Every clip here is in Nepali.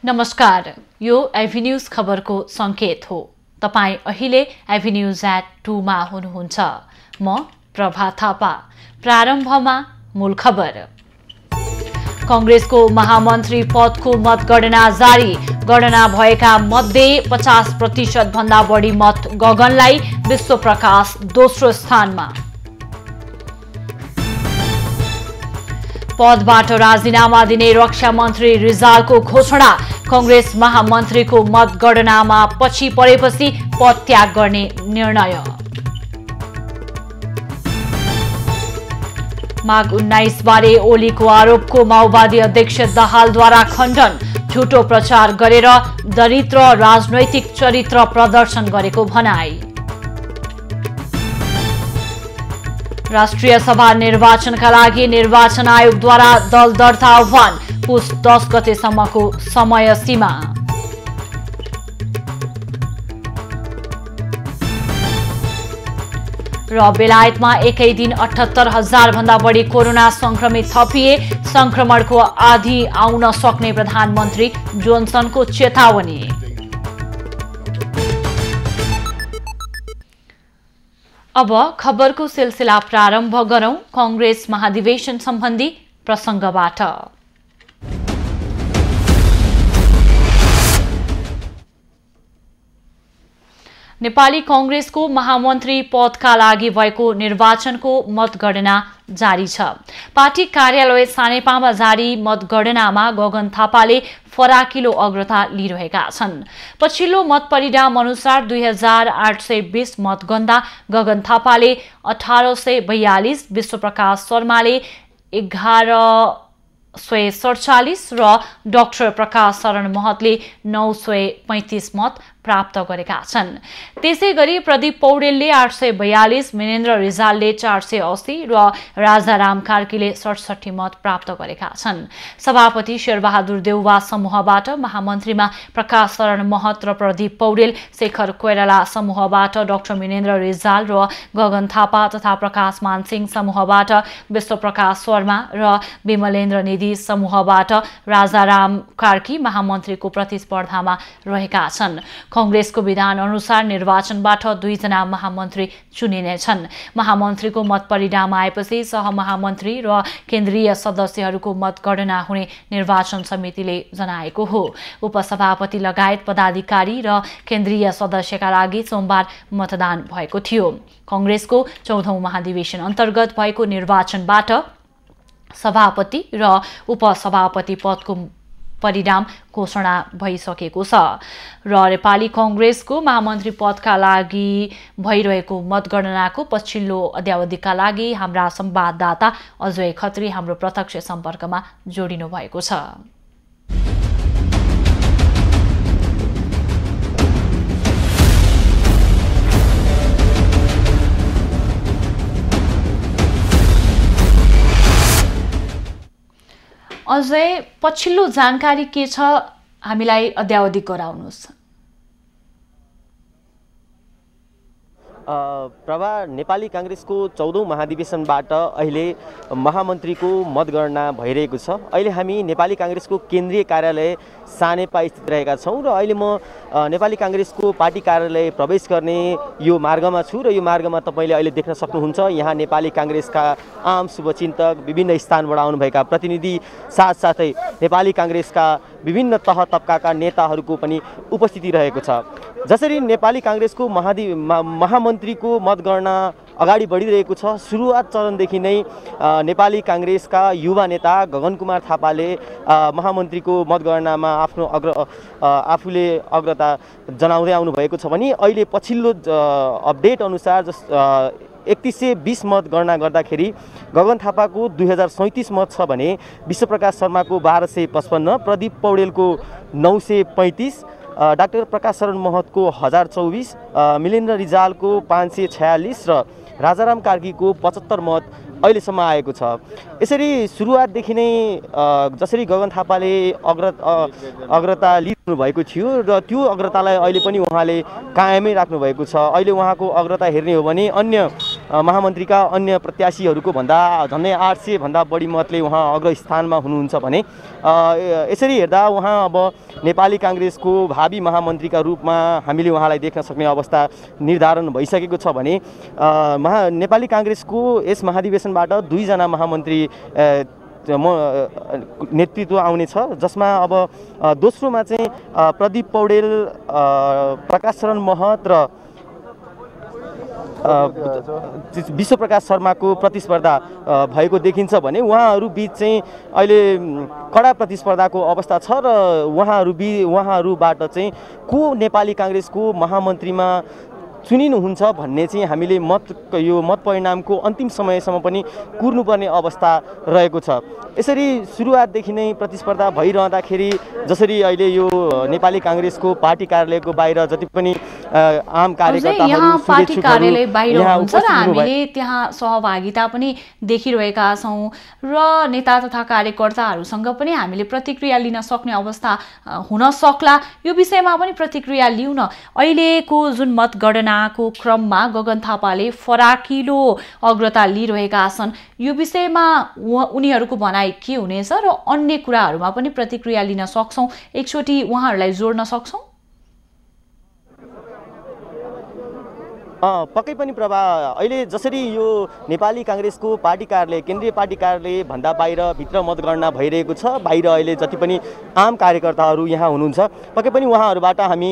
नमस्कार, यो एभिन्यूज खबरको संकेत हो। तपाई अहिले एभिन्यूज@2 मा हुनुहुन्छ। म प्रभा थापा। प्रारम्भमा मूल खबर। कांग्रेसको महामन्त्री पदको मतगणना जारी। गणना भएका मध्ये 50% भन्दा बढी मत गगनलाई, विश्वप्रकाश दोस्रो स्थानमा। पदबाट राजीनामा दिने रक्षा मन्त्री रिजालको घोषणा। कांग्रेस महामन्त्रीको मतगणनामा पछि परेपछि पद त्याग गर्ने निर्णय। माघ 19 बारे ओलीको आरोपको माओवादी अध्यक्ष दाहालद्वारा खण्डन। झुटो प्रचार गरेर दरिद्र राजनैतिक चरित्र प्रदर्शन गरेको भनाई। राष्ट्रिय सभा निर्वाचनका लागि निर्वाचन आयोगद्वारा दल दर्ता आह्वान। पुस 10 गतेसम्मको समय सीमा। र बेलायतमा एकै दिन 78,000 भन्दा बढी कोरोना संक्रमित थपिए। संक्रमणको आधी आउन सक्ने प्रधानमन्त्री जोन्सनको चेतावनी। अब खबरको सिलसिला प्रारम्भ गरौं कांग्रेस महाधिवेशन सम्बन्धी प्रसंगबाट। नेपाली कांग्रेसको महामन्त्री पदका लागि भएको निर्वाचनको मतगणना जारी छ। पार्टी कार्यालय सानेपामा जारी मतगणनामा गगन थापाले फराकिलो अग्रता लिइरहेका छन्। पछिल्लो मत परिणाम अनुसार 2820 मत गन्दा गगन थापाले 1842, विश्वप्रकाश शर्माले 1147 र डाक्टर प्रकाश शरण महतले 935 मत प्राप्त गरेका छन्। त्यसैगरी प्रदीप पौडेलले 842, मिनेन्द्र रिजालले 480 र राजाराम कार्कीले 67 मत प्राप्त गरेका छन्। सभापति शेरबहादुर देउवा समूहबाट महामन्त्रीमा प्रकाश शरण महत र प्रदीप पौडेल, शेखर कोइराला समूहबाट डाक्टर मिनेन्द्र रिजाल र गगन थापा तथा प्रकाश मानसिंह समूहबाट विश्वप्रकाश शर्मा र विमलेन्द्र निधि समूहबाट राजाराम कार्की महामन्त्रीको प्रतिस्पर्धामा रहेका छन्। कांग्रेसको विधान अनुसार निर्वाचनबाट 2 जना महामन्त्री चुनिनेछन्। महामन्त्रीको मत परिणाम आएपछि सहमहामन्त्री र केन्द्रीय सदस्यहरूको मतगणना हुने निर्वाचन समितिले जनाएको हो। उपसभापति लगायत पदाधिकारी र केन्द्रीय सदस्यका लागि सोमबार मतदान भएको थियो। कांग्रेसको 14औं महाधिवेशन अन्तर्गत भएको निर्वाचनबाट सभापति र उपसभापति पदको परिणाम घोषणा भइसकेको छ र नेपाली कांग्रेसको महामन्त्री पदका लागि भइरहेको मतगणनाको पछिल्लो अद्यावधिका लागि हाम्रा संवाददाता अजय खत्री हाम्रो प्रत्यक्ष सम्पर्कमा जोडिनु भएको छ। अझै पछिल्लो जानकारी के छ, हामीलाई अद्यावधिक गराउनुहोस्। प्रभा, नेपाली कांग्रेसको 14औं महाधिवेशनबाट अहिले महामन्त्रीको मतगणना भइरहेको छ। अहिले हामी नेपाली कांग्रेसको केन्द्रीय कार्यालय सानेपा स्थित रहेका छौं र अहिले म नेपाली कांग्रेसको पार्टी कार्यालय प्रवेश गर्ने यो मार्गमा छु र यो मार्गमा तपाईले अहिले देख्न सक्नुहुन्छ। यहाँ नेपाली कांग्रेसका आम शुभचिन्तक, विभिन्न स्थानबाट आउनुभएका प्रतिनिधि, साथसाथै नेपाली कांग्रेसका विभिन्न तह तबकाका नेताहरूको पनि उपस्थिति रहेको छ। जसरी नेपाली कांग्रेसको महामन्त्रीको मतगणना अगाडि बढिरहेको छ, सुरुवात चरणदेखि नै नेपाली कांग्रेसका युवा नेता गगन कुमार थापाले महामन्त्रीको मतगणनामा आफूले अग्रता जनाउँदै आउनुभएको छ भने अहिले पछिल्लो अपडेट अनुसार 3120 मत गणना गर्दाखेरि गगन थापाको 2037 मत छ भने विश्वप्रकाश शर्माको 1255, प्रदीप पौडेलको 935, डाक्टर प्रकाश शरण महतको 1024, मिलेन्द्र रिजालको 546 र राजाराम कार्कीको 75 मत अहिलेसम्म आएको छ। यसरी सुरुवातदेखि नै जसरी गगन थापाले अग्रता लिनु भएको थियो र त्यो अग्रतालाई अहिले पनि उहाँले कायमै राख्नु भएको छ। अहिले उहाँको अग्रता हेर्ने हो भने अन्य महामन्त्रीका अन्य प्रत्याशीहरूको भन्दा झन्डै 800 भन्दा बढी मतले उहाँ अग्रस्थानमा हुनुहुन्छ भने यसरी हेर्दा उहाँ अब नेपाली काङ्ग्रेसको भावी महामन्त्रीका रूपमा हामीले उहाँलाई देख्न सक्ने अवस्था निर्धारण भइसकेको छ भने नेपाली काङ्ग्रेसको यस महाधिवेशनबाट 2 जना महामन्त्री नेतृत्व आउनेछ, जसमा अब दोस्रोमा चाहिँ प्रदीप पौडेल, प्रकाश शरण महत र विश्वप्रकाश शर्माको प्रतिस्पर्धा भएको देखिन्छ भने उहाँहरू बीच चाहिँ अहिले कडा प्रतिस्पर्धाको अवस्था छ र उहाँहरूबाट चाहिँ को नेपाली काङ्ग्रेसको महामन्त्रीमा चुनिनुहुन्छ भन्ने चाहिँ हामीले यो मत परिणामको अन्तिम समयसम्म पनि कुर्नुपर्ने अवस्था रहेको छ। यसरी सुरुवातदेखि नै प्रतिस्पर्धा भइरहँदाखेरि जसरी अहिले यो नेपाली काङ्ग्रेसको पार्टी कार्यालयको बाहिर जति पनि आम कार्यकर्ताहरू पार्टी कार्यालय बाहिर हुन्छ र हामीले त्यहाँ सहभागिता पनि देखिरहेका छौँ र नेता तथा कार्यकर्ताहरूसँग पनि हामीले प्रतिक्रिया लिन सक्ने अवस्था हुन सक्ला। यो विषयमा पनि प्रतिक्रिया लिउँ न। अहिलेको जुन मतगणनाको क्रममा गगन थापाले फराकिलो अग्रता लिइरहेका छन्, यो विषयमा उनीहरूको भनाइ के हुनेछ र अन्य कुराहरूमा पनि प्रतिक्रिया लिन सक्छौँ, एकचोटि उहाँहरूलाई जोड्न सक्छौँ? पक्कै पनि प्रभा, अहिले जसरी यो नेपाली काङ्ग्रेसको पार्टी कार्यालय, केन्द्रीय पार्टी कार्यालय भन्दा बाहिर भित्र मतगणना भइरहेको छ, बाहिर अहिले जति पनि आम कार्यकर्ताहरू यहाँ हुनुहुन्छ पक्कै पनि उहाँहरूबाट हामी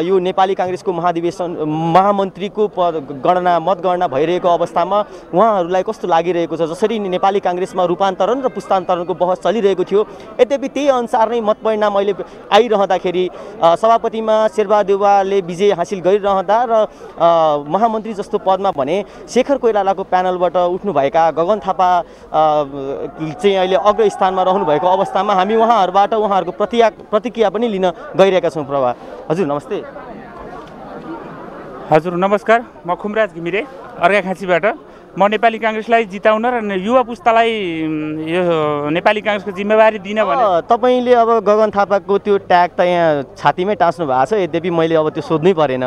यो नेपाली काङ्ग्रेसको महामन्त्रीको मतगणना भइरहेको अवस्थामा उहाँहरूलाई कस्तो लागिरहेको छ, जसरी नेपाली काङ्ग्रेसमा रूपान्तरण र पुस्तान्तरणको बहस चलिरहेको थियो, यद्यपि त्यही अनुसार नै मत परिणाम अहिले आइरहँदाखेरि सभापतिमा शेरबहादेउवाले विजय हासिल गरिरहँदा र महामन्त्री जस्तो पदमा भने शेखर कोइरालाको प्यानलबाट उठ्नुभएका गगन थापा चाहिँ अहिले अग्रस्थानमा रहनुभएको अवस्थामा हामी उहाँहरूबाट उहाँहरूको प्रतिक्रिया पनि लिन गइरहेका छौँ। प्रभा, हजुर नमस्ते। हजुर नमस्कार, म खुमराज घिमिरे अर्घाखाँचीबाट। म नेपाली काङ्ग्रेसलाई जिताउन र युवा पुस्तालाई यो नेपाली काङ्ग्रेसको जिम्मेवारी दिन भने तपाईँले अब गगन थापाको त्यो ट्याग त यहाँ छातीमै टाँच्नु भएको छ, यद्यपि मैले अब त्यो सोध्नै परेन।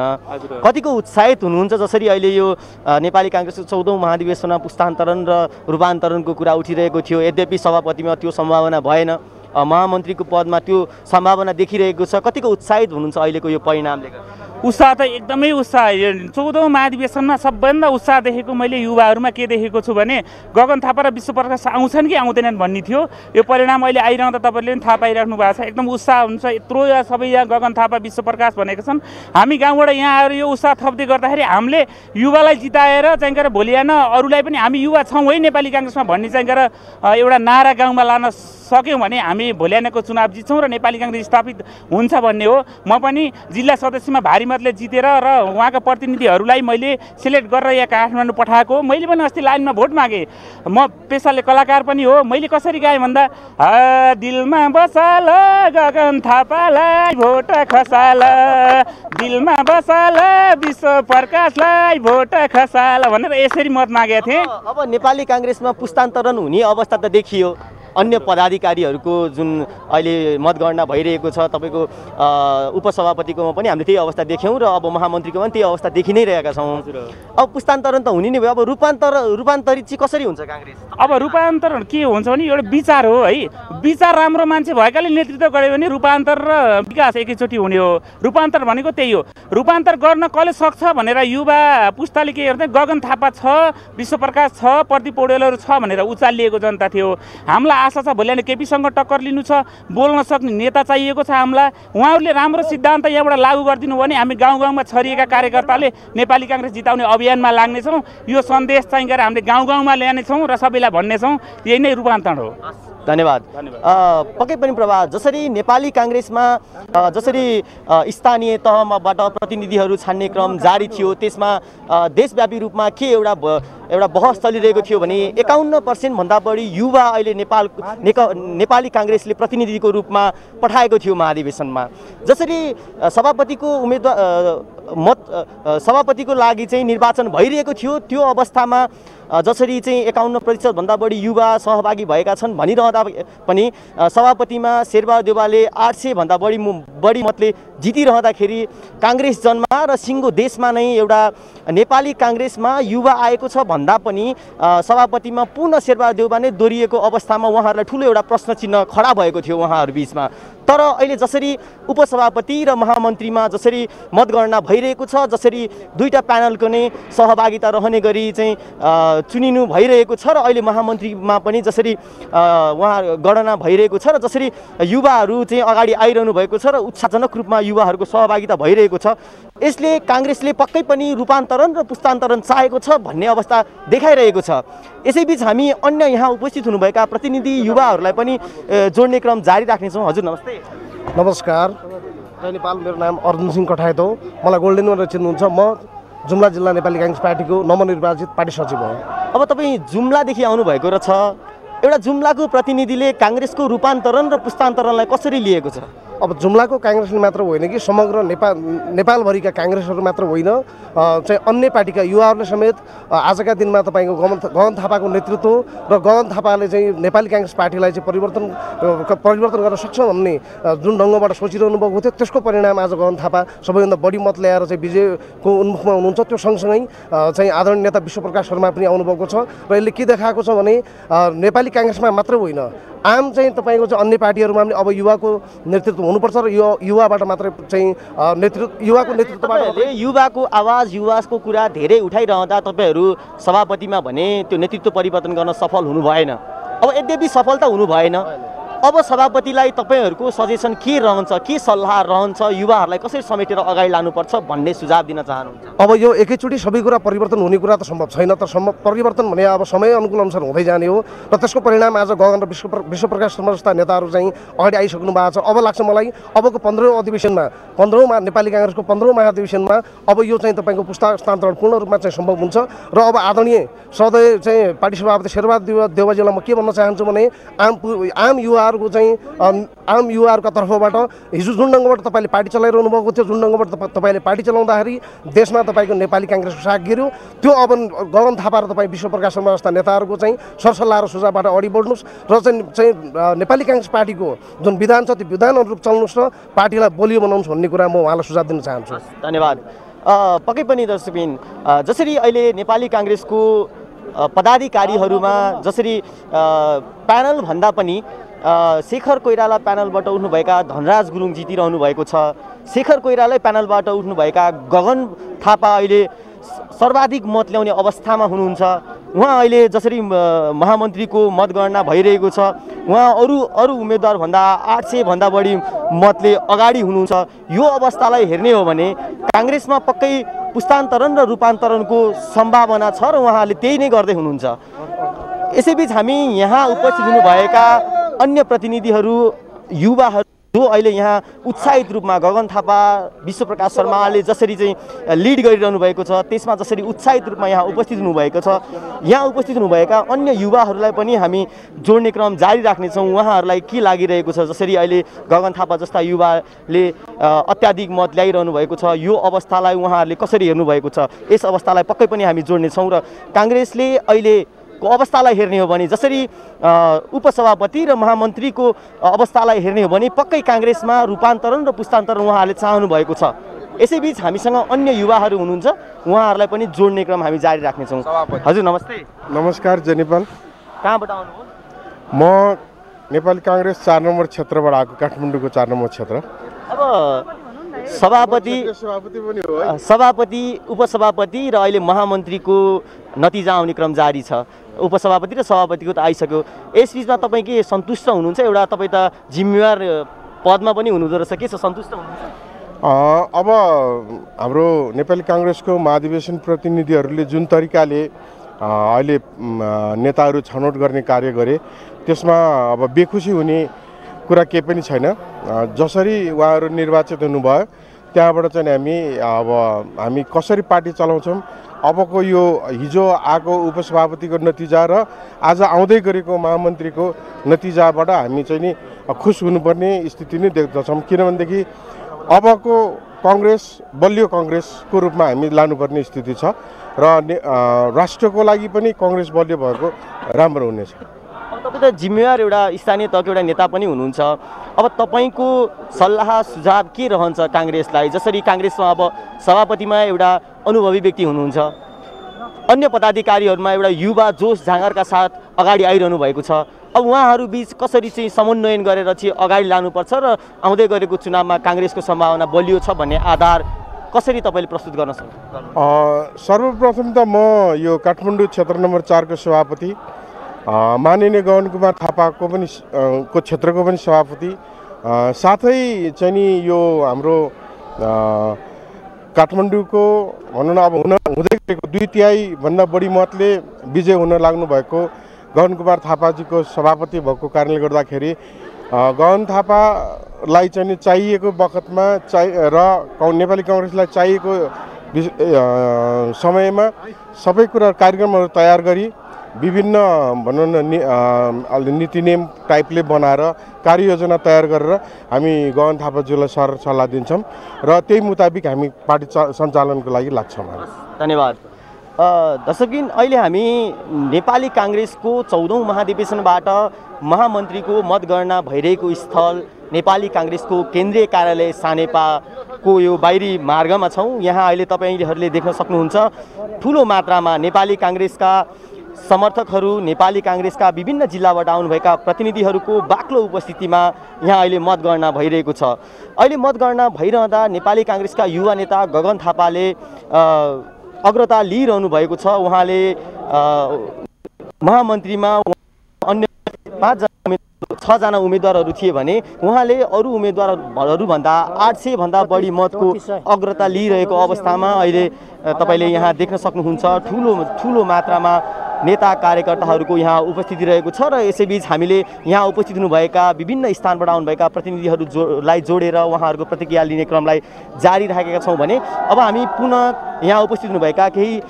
कतिको उत्साहित हुनुहुन्छ जसरी अहिले यो नेपाली काङ्ग्रेसको 14औं महाधिवेशनमा पुस्तान्तरण र रूपान्तरणको कुरा उठिरहेको थियो, यद्यपि सभापतिमा त्यो सम्भावना भएन, महामन्त्रीको पदमा त्यो सम्भावना देखिरहेको छ, कतिको उत्साहित हुनुहुन्छ अहिलेको यो परिणामले? उत्साह त एकदमै उत्साह। 14औं महाधिवेशनमा सबभन्दा उत्साह देखेको मैले युवाहरूमा के देखेको छु भने गगन थापा र विश्वप्रकाश आउँछन् कि आउँदैनन् भन्ने थियो। यो परिणाम अहिले आइरहँदा तपाईँले पनि थाहा पाइराख्नु भएको छ, एकदम उत्साह हुन्छ। यत्रो सबै यहाँ गगन थापा विश्वप्रकाश भनेका छन्। हामी गाउँबाट यहाँ आएर यो उत्साह थप्दै गर्दाखेरि हामीले युवालाई जिताएर चाहिँ गरेर भोलि आएन अरूलाई पनि हामी युवा छौँ है नेपाली काङ्ग्रेसमा भन्ने चाहिँ गरेर एउटा नारा गाउँमा लान सक्यौँ भने हामी भोलि आनेको चुनाव जित्छौँ र नेपाली काङ्ग्रेस स्थापित हुन्छ भन्ने हो। म पनि जिल्ला सदस्यमा भारी मतले जितेर र उहाँका प्रतिनिधिहरूलाई मैले सिलेक्ट गरेर यहाँ काठमाडौँ पठाएको। मैले पनि अस्ति लाइनमा भोट मागेँ। म पेसाले कलाकार पनि हो। मैले कसरी गाएँ भन्दा दिलमा बसाल गगन थापालाई भोट खसाल, दिलमा बसाल विश्वप्रकाशलाई भोट खसाल भनेर यसरी मत मागेको थिएँ। अब नेपाली काङ्ग्रेसमा पुस्तान्तरण हुने अवस्था त देखियो, अन्य पदाधिकारीहरूको जुन अहिले मतगणना भइरहेको छ, तपाईँको उपसभापतिकोमा पनि हामीले त्यही अवस्था देख्यौँ र अब महामन्त्रीकोमा पनि त्यही अवस्था देखि नै रहेका छौँ। अब पुस्तान्तरण त हुने नै भयो, अब रूपान्तरित चाहिँ कसरी हुन्छ काङ्ग्रेस? अब रूपान्तरण के हुन्छ भने एउटा विचार हो है, विचार राम्रो मान्छे भएकाले नेतृत्व गऱ्यो भने रूपान्तर र विकास एकैचोटि हुने हो। रूपान्तर भनेको त्यही हो। रूपान्तर गर्न कसले सक्छ भनेर युवा पुस्ताले के गर्छ, गगन थापा छ, विश्वप्रकाश छ, प्रदीप पौडेलहरू छ भनेर उचालिएको जनता थियो। हामीलाई आशा छ भोलि केपीसँग टक्कर लिनु छ, बोल्न सक्ने नेता चाहिएको छ हामीलाई। उहाँहरूले राम्रो सिद्धान्त यहाँबाट लागू गरिदिनु भने हामी गाउँ गाउँमा छरिएका कार्यकर्ताले नेपाली काङ्ग्रेस जिताउने अभियानमा लाग्नेछौँ। यो सन्देश चाहिँ गरेर हामीले गाउँ गाउँमा ल्यानेछौँ र सबैलाई भन्नेछौँ। यही नै रूपान्तरण हो। धन्यवाद। पक्कै पनि प्रभा, जसरी नेपाली काङ्ग्रेसमा जसरी स्थानीय तहबाट प्रतिनिधिहरू छान्ने क्रम जारी थियो, त्यसमा देशव्यापी रूपमा के एउटा बहस चलिरहेको थियो भने 51% भन्दा बढी युवा अहिले नेपाली काङ्ग्रेसले प्रतिनिधिको रूपमा पठाएको थियो महाधिवेशनमा। जसरी सभापतिको सभापतिको लागि चाहिँ निर्वाचन भइरहेको थियो। त्यो अवस्थामा जसरी चाहिँ 51% भन्दा बढी युवा सहभागी भएका छन् भनिरहँदा पनि सभापतिमा शेरबहादुर देउवाले 800 भन्दा बढी मतले जितिरहँदाखेरि काङ्ग्रेस जन्मा र सिङ्गो देशमा नै एउटा नेपाली काङ्ग्रेसमा युवा आएको छ भन्दा पनि सभापतिमा पुनः शेरबहादुर देउवा नै दोहोरिएको अवस्थामा उहाँहरूलाई ठुलो एउटा प्रश्न चिन्ह खडा भएको थियो उहाँहरू बीचमा। तर अहिले जसरी उपसभापति र महामन्त्रीमा जसरी मतगणना भइरहेको छ, जसरी दुईटा प्यानलको नै सहभागिता रहने गरी चाहिँ चुनिनु भइरहेको छ र अहिले महामन्त्रीमा पनि जसरी उहाँ गणना भइरहेको छ र जसरी युवाहरू चाहिँ अगाडि आइरहनु भएको छ र उत्साहजनक रूपमा युवाहरूको सहभागिता भइरहेको छ, यसले काङ्ग्रेसले पक्कै पनि रूपान्तरण र पुस्तान्तरण चाहेको छ भन्ने अवस्था देखाइरहेको छ। यसैबीच हामी अन्य यहाँ उपस्थित हुनुभएका प्रतिनिधि युवाहरूलाई पनि जोड्ने क्रम जारी राख्नेछौँ। हजुर नमस्ते। नमस्कार, जय नेपाल। मेरो नाम अर्जुन सिंह कठायत हो। मलाई गोल्डेन भनेर चिन्नुहुन्छ। म जुम्ला जिल्ला नेपाली काङ्ग्रेस पार्टीको नवनिर्वाचित पार्टी सचिव हो। अब तपाईँ जुम्लादेखि आउनुभएको रहेछ। एउटा जुम्लाको प्रतिनिधिले काङ्ग्रेसको रूपान्तरण र पुस्तान्तरणलाई कसरी लिएको छ? अब जुम्लाको काङ्ग्रेसले मात्र होइन कि समग्र नेपालभरिका काङ्ग्रेसहरू मात्र होइन, चाहिँ अन्य पार्टीका युवाहरूले समेत आजका दिनमा तपाईँको गगन थापाको नेतृत्व र गगन थापाले चाहिँ नेपाली काङ्ग्रेस पार्टीलाई चाहिँ परिवर्तन गर्न सक्छ भन्ने जुन ढङ्गबाट सोचिरहनु भएको थियो, त्यसको परिणाम आज गगन थापा सबैभन्दा बढी मत ल्याएर चाहिँ विजयको उन्मुखमा हुनुहुन्छ। त्यो सँगसँगै चाहिँ आदरणीय नेता विश्वप्रकाश शर्मा पनि आउनुभएको छ र यसले के देखाएको छ भने नेपाली काङ्ग्रेसमा मात्र होइन, आम चाहिँ तपाईँको चाहिँ अन्य पार्टीहरूमा पनि अब युवाको नेतृत्व हुनुपर्छ र युवाबाट मात्रै चाहिँ युवाको नेतृत्वबाट युवाको आवाज युवाको कुरा धेरै उठाइरहँदा तपाईँहरू सभापतिमा भने त्यो नेतृत्व परिवर्तन गर्न सफल हुनु भएन। अब यद्यपि सफलता हुनु भएन, अब सभापतिलाई तपाईँहरूको सजेसन के रहन्छ, के सल्लाह रहन्छ, युवाहरूलाई कसरी समेटेर अगाडि लानुपर्छ भन्ने सुझाव दिन चाहनुहुन्छ? अब यो एकैचोटि सबै कुरा परिवर्तन हुने कुरा त सम्भव छैन, तर परिवर्तन भने अब समय अनुकूल अनुसार हुँदै जाने हो र त्यसको परिणाम आज गगन र विश्वप्रकाश शर्मा जस्ता नेताहरू चाहिँ अगाडि आइसक्नु भएको छ। अब लाग्छ मलाई अबको 15औं अधिवेशनमा 15औं नेपाली काङ्ग्रेसको 15औं महाधिवेशनमा अब यो चाहिँ तपाईँको पुस्ता हस्तान्तरण पूर्ण रूपमा चाहिँ सम्भव हुन्छ। र अब आदरणीय सधैँ चाहिँ पार्टी सभापति शेरबहादुर देउवाजीलाई म के भन्न चाहन्छु भने आम युवाहरूको चाहिँ आम युवाहरूका तर्फबाट हिजो जुन ढङ्गबाट तपाईँले पार्टी चलाइरहनु भएको थियो, जुन ढङ्गबाट तपाईँले पार्टी चलाउँदाखेरि देशमा तपाईँको नेपाली काङ्ग्रेसको साग गिर्यो, त्यो अब गगन थापा र तपाईँ विश्वप्रकाश शर्मा जस्ता नेताहरूको चाहिँ सरसल्लाह र सुझावबाट अगाडि बढ्नुहोस् र चाहिँ नेपाली काङ्ग्रेस पार्टीको जुन विधान छ त्यो विधान अनुरूप चल्नुहोस् र पार्टीलाई बलियो बनाउनुहोस् भन्ने कुरा म उहाँलाई सुझाव दिन चाहन्छु। धन्यवाद। पक्कै पनि दर्शकबिन, जसरी अहिले नेपाली काङ्ग्रेसको पदाधिकारीहरूमा जसरी प्यानल भन्दा पनि शेखर कोइराला प्यानलबाट उठ्नुभएका धनराज गुरुङ जितिरहनु भएको छ, शेखर कोइराला प्यानलबाट उठ्नुभएका गगन थापा अहिले सर्वाधिक मत ल्याउने अवस्थामा हुनुहुन्छ। उहाँ अहिले जसरी महामन्त्रीको मतगणना भइरहेको छ, उहाँ अरू उम्मेदवारभन्दा 800 भन्दा बढी मतले अगाडि हुनुहुन्छ। यो अवस्थालाई हेर्ने हो भने काङ्ग्रेसमा पक्कै पुस्तान्तरण र रूपान्तरणको सम्भावना छ र उहाँले त्यही नै गर्दै हुनुहुन्छ। यसैबीच हामी यहाँ उपस्थित हुनुभएका अन्य प्रतिनिधिहरू युवाहरू जो अहिले यहाँ उत्साहित रूपमा गगन थापा विश्वप्रकाश शर्माले जसरी चाहिँ लिड गरिरहनु भएको छ त्यसमा जसरी उत्साहित रूपमा यहाँ उपस्थित हुनुभएको छ, यहाँ उपस्थित हुनुभएका अन्य युवाहरूलाई पनि हामी जोड्ने क्रम जारी राख्नेछौँ। उहाँहरूलाई के लागिरहेको छ, जसरी अहिले गगन थापा जस्ता युवाले अत्याधिक मत ल्याइरहनु भएको छ, यो अवस्थालाई उहाँहरूले कसरी हेर्नुभएको छ, यस अवस्थालाई पक्कै पनि हामी जोड्नेछौँ। र काङ्ग्रेसले अहिले को अवस्थालाई हेर्ने हो भने जसरी उपसभापति र महामन्त्रीको अवस्थालाई हेर्ने हो भने पक्कै काङ्ग्रेसमा रूपान्तरण र पुस्तान्तरण उहाँहरूले चाहनु भएको छ। यसैबीच हामीसँग अन्य युवाहरू हुनुहुन्छ, उहाँहरूलाई पनि जोड्ने क्रम हामी जारी राख्नेछौँ। हजुर नमस्ते। नमस्कार, जय नेपाल। कहाँबाट आउनुभयो? म नेपाली काङ्ग्रेस 4 नम्बर क्षेत्रबाट आएको, काठमाडौँको 4 नम्बर क्षेत्र। अब सभापति उपसभापति र अहिले महामन्त्रीको नतिजा आउने क्रम जारी छ। उपसभापति र सभापतिको त आइसक्यो, यस बिचमा तपाईँ के सन्तुष्ट हुनुहुन्छ? एउटा तपाईँ त जिम्मेवार पदमा पनि हुनुहुँदो रहेछ, के छ सन्तुष्ट हुनुहुन्छ? अब हाम्रो नेपाली काङ्ग्रेसको महाधिवेशन प्रतिनिधिहरूले जुन तरिकाले अहिले नेताहरू छनौट गर्ने कार्य गरे त्यसमा अब बेखुसी हुने कुरा केही पनि छैन। जसरी उहाँहरू निर्वाचित हुनुभयो त्यहाँबाट चाहिँ हामी कसरी पार्टी चलाउँछौँ, अबको यो हिजो आएको उपसभापतिको नतिजा र आज आउँदै गरेको महामन्त्रीको नतिजाबाट हामी चाहिँ नि खुस हुनुपर्ने स्थिति नै देख्दछौँ। किनभनेदेखि अबको कङ्ग्रेस बलियो कङ्ग्रेसको रूपमा हामी लानुपर्ने स्थिति छ र राष्ट्रको लागि पनि कङ्ग्रेस बलियो भएको राम्रो हुनेछ। अब तपाईँ त जिम्मेवार एउटा स्थानीय तहको एउटा नेता पनि हुनुहुन्छ। अब तपाईँको सल्लाह सुझाव के रहन्छ काङ्ग्रेसलाई? जसरी काङ्ग्रेसमा अब सभापतिमा एउटा अनुभवी व्यक्ति हुनुहुन्छ, अन्य पदाधिकारीहरूमा एउटा युवा जोस जाँगरका साथ अगाडि आइरहनु भएको छ। अब उहाँहरू बीच कसरी चाहिँ समन्वयन गरेर चाहिँ अगाडि लानुपर्छ र आउँदै गरेको चुनावमा काङ्ग्रेसको सम्भावना बलियो छ भन्ने आधार कसरी तपाईँले प्रस्तुत गर्न सक्नुहुन्छ? सर्वप्रथम त म यो काठमाडौँ क्षेत्र नम्बर 4 को सभापति, माननीय गगन कुमार थापाको पनि को क्षेत्रको पनि सभापति, साथै चाहिँ नि यो हाम्रो काठमाडौँको भनौँ न अब हुँदै गएको 2/3 भन्दा बढी मतले विजय हुन लाग्नु भएको गगन कुमार थापाजीको सभापति भएको कारणले गर्दाखेरि गगन थापालाई चाहिँ चाहिएको बखतमा र नेपाली काङ्ग्रेसलाई चाहिएको समयमा सबै कुरा कार्यक्रमहरू तयार गरी विभिन्न भनौँ न नीति नियम टाइपले बनाएर कार्ययोजना तयार गरेर हामी गगन थापाज्यूलाई सल्लाह दिन्छौँ र त्यही मुताबिक हामी पार्टी सञ्चालनको लागि लाग्छौँ। धन्यवाद। दर्शकबिन, अहिले हामी नेपाली काङ्ग्रेसको 14औं महाधिवेशनबाट महामन्त्रीको मतगणना भइरहेको स्थल नेपाली काङ्ग्रेसको केन्द्रीय कार्यालय सानेपाको यो बाहिरी मार्गमा छौँ। यहाँ अहिले तपाईँहरूले देख्न सक्नुहुन्छ ठुलो मात्रामा नेपाली काङ्ग्रेसका समर्थकहरू, नेपाली काङ्ग्रेसका विभिन्न जिल्लाबाट आउनुभएका प्रतिनिधिहरूको बाक्लो उपस्थितिमा यहाँ अहिले मतगणना भइरहेको छ। अहिले मतगणना भइरहँदा नेपाली काङ्ग्रेसका युवा नेता गगन थापाले अग्रता लिइरहनु भएको छ। उहाँले महामन्त्रीमा अन्य 6 जना उम्मेदवारहरू थिए भने उहाँले अरू उम्मेदवारहरूभन्दा 800 भन्दा बढी मतको अग्रता लिइरहेको अवस्थामा अहिले तपाईँले यहाँ देख्न सक्नुहुन्छ ठुलो मात्रामा नेता कार्यकर्ताहरूको यहाँ उपस्थिति रहेको छ र यसैबीच हामीले यहाँ उपस्थित हुनुभएका विभिन्न स्थानबाट आउनुभएका प्रतिनिधिहरूलाई जोडेर उहाँहरूको प्रतिक्रिया लिने क्रमलाई जारी राखेका छौँ भने अब हामी पुनः यहाँ उपस्थित हुनुभएका केही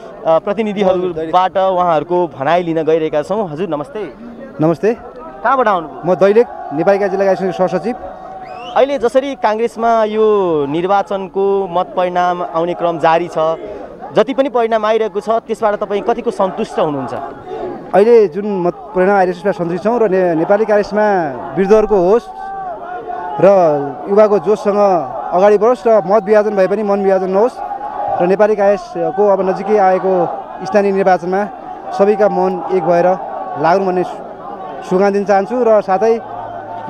प्रतिनिधिहरूबाट उहाँहरूको भनाइ लिन गइरहेका छौँ। हजुर नमस्ते। नमस्ते। कहाँबाट आउनु? म दैलेख नेपाली जिल्ला काङ्ग्रेसको सहसचिव। अहिले जसरी काङ्ग्रेसमा यो निर्वाचनको मत परिणाम आउने क्रम जारी छ, जति पनि परिणाम आइरहेको छ त्यसबाट तपाईँ कतिको सन्तुष्ट हुनुहुन्छ? अहिले जुन मत परिणाम आइरहेको छ त्यसबाट सन्तुष्ट छौँ र नेपाली काङ्ग्रेसमा वृद्धहरूको होस् र युवाको जोससँग अगाडि बढोस् र मत विभाजन भए पनि मन विभाजन नहोस् र नेपाली काङ्ग्रेसको अब नजिकै आएको स्थानीय निर्वाचनमा सबैका मन एक भएर लाग्नु भन्ने सुझाव दिन चाहन्छु र साथै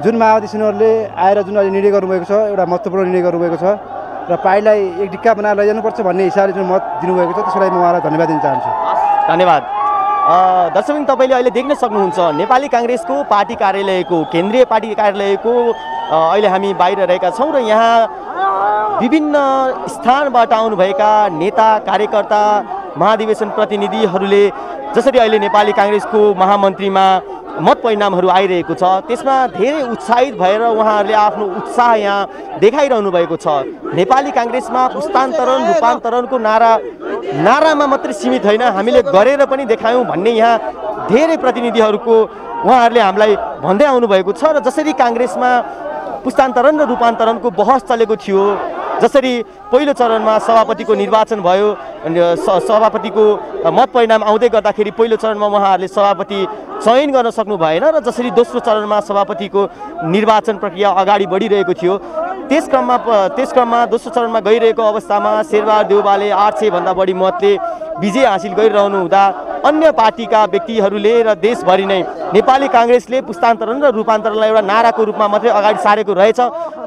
जुन माओवादी सेनाहरूले आएर जुन अहिले निर्णय गर्नुभएको छ, एउटा महत्त्वपूर्ण निर्णय गर्नुभएको छ र पार्टीलाई एक ढिक्का बनाएर लैजानुपर्छ भन्ने हिसाबले जुन मत दिनुभएको छ त्यसलाई म उहाँलाई धन्यवाद दिन चाहन्छु। धन्यवाद। दर्शक तपाईँले अहिले देख्न सक्नुहुन्छ नेपाली काङ्ग्रेसको पार्टी कार्यालयको केन्द्रीय पार्टी कार्यालयको अहिले हामी बाहिर रहेका छौँ र यहाँ विभिन्न स्थानबाट आउनुभएका नेता कार्यकर्ता महाधिवेशन प्रतिनिधिहरूले जसरी अहिले नेपाली काङ्ग्रेसको महामन्त्रीमा मत परिणामहरू आइरहेको छ त्यसमा धेरै उत्साहित भएर उहाँहरूले आफ्नो उत्साह यहाँ देखाइरहनु भएको छ। नेपाली काङ्ग्रेसमा पुस्तान्तरण रूपान्तरणको नारामा मात्रै सीमित होइन, हामीले गरेर पनि देखायौँ भन्ने यहाँ धेरै प्रतिनिधिहरूको उहाँहरूले हामीलाई भन्दै आउनुभएको छ र जसरी काङ्ग्रेसमा पुस्तान्तरण र रूपान्तरणको बहस चलेको थियो, जसरी पहिलो चरणमा सभापतिको निर्वाचन भयो, सभापतिको मत परिणाम आउँदै गर्दाखेरि पहिलो चरणमा उहाँहरूले सभापति चयन गर्न सक्नु भएन र जसरी दोस्रो चरणमा सभापतिको निर्वाचन प्रक्रिया अगाडि बढिरहेको थियो त्यस क्रममा दोस्रो चरणमा गइरहेको अवस्थामा शेरबहादुर देउवाले 800 भन्दा बढी मतले विजय हासिल गरिरहनु हुँदा अन्य पार्टीका व्यक्तिहरूले र देशभरि नै नेपाली काङ्ग्रेसले पुस्तान्तरण र रूपान्तरणलाई एउटा नाराको रूपमा मात्रै अगाडि सारेको रहेछ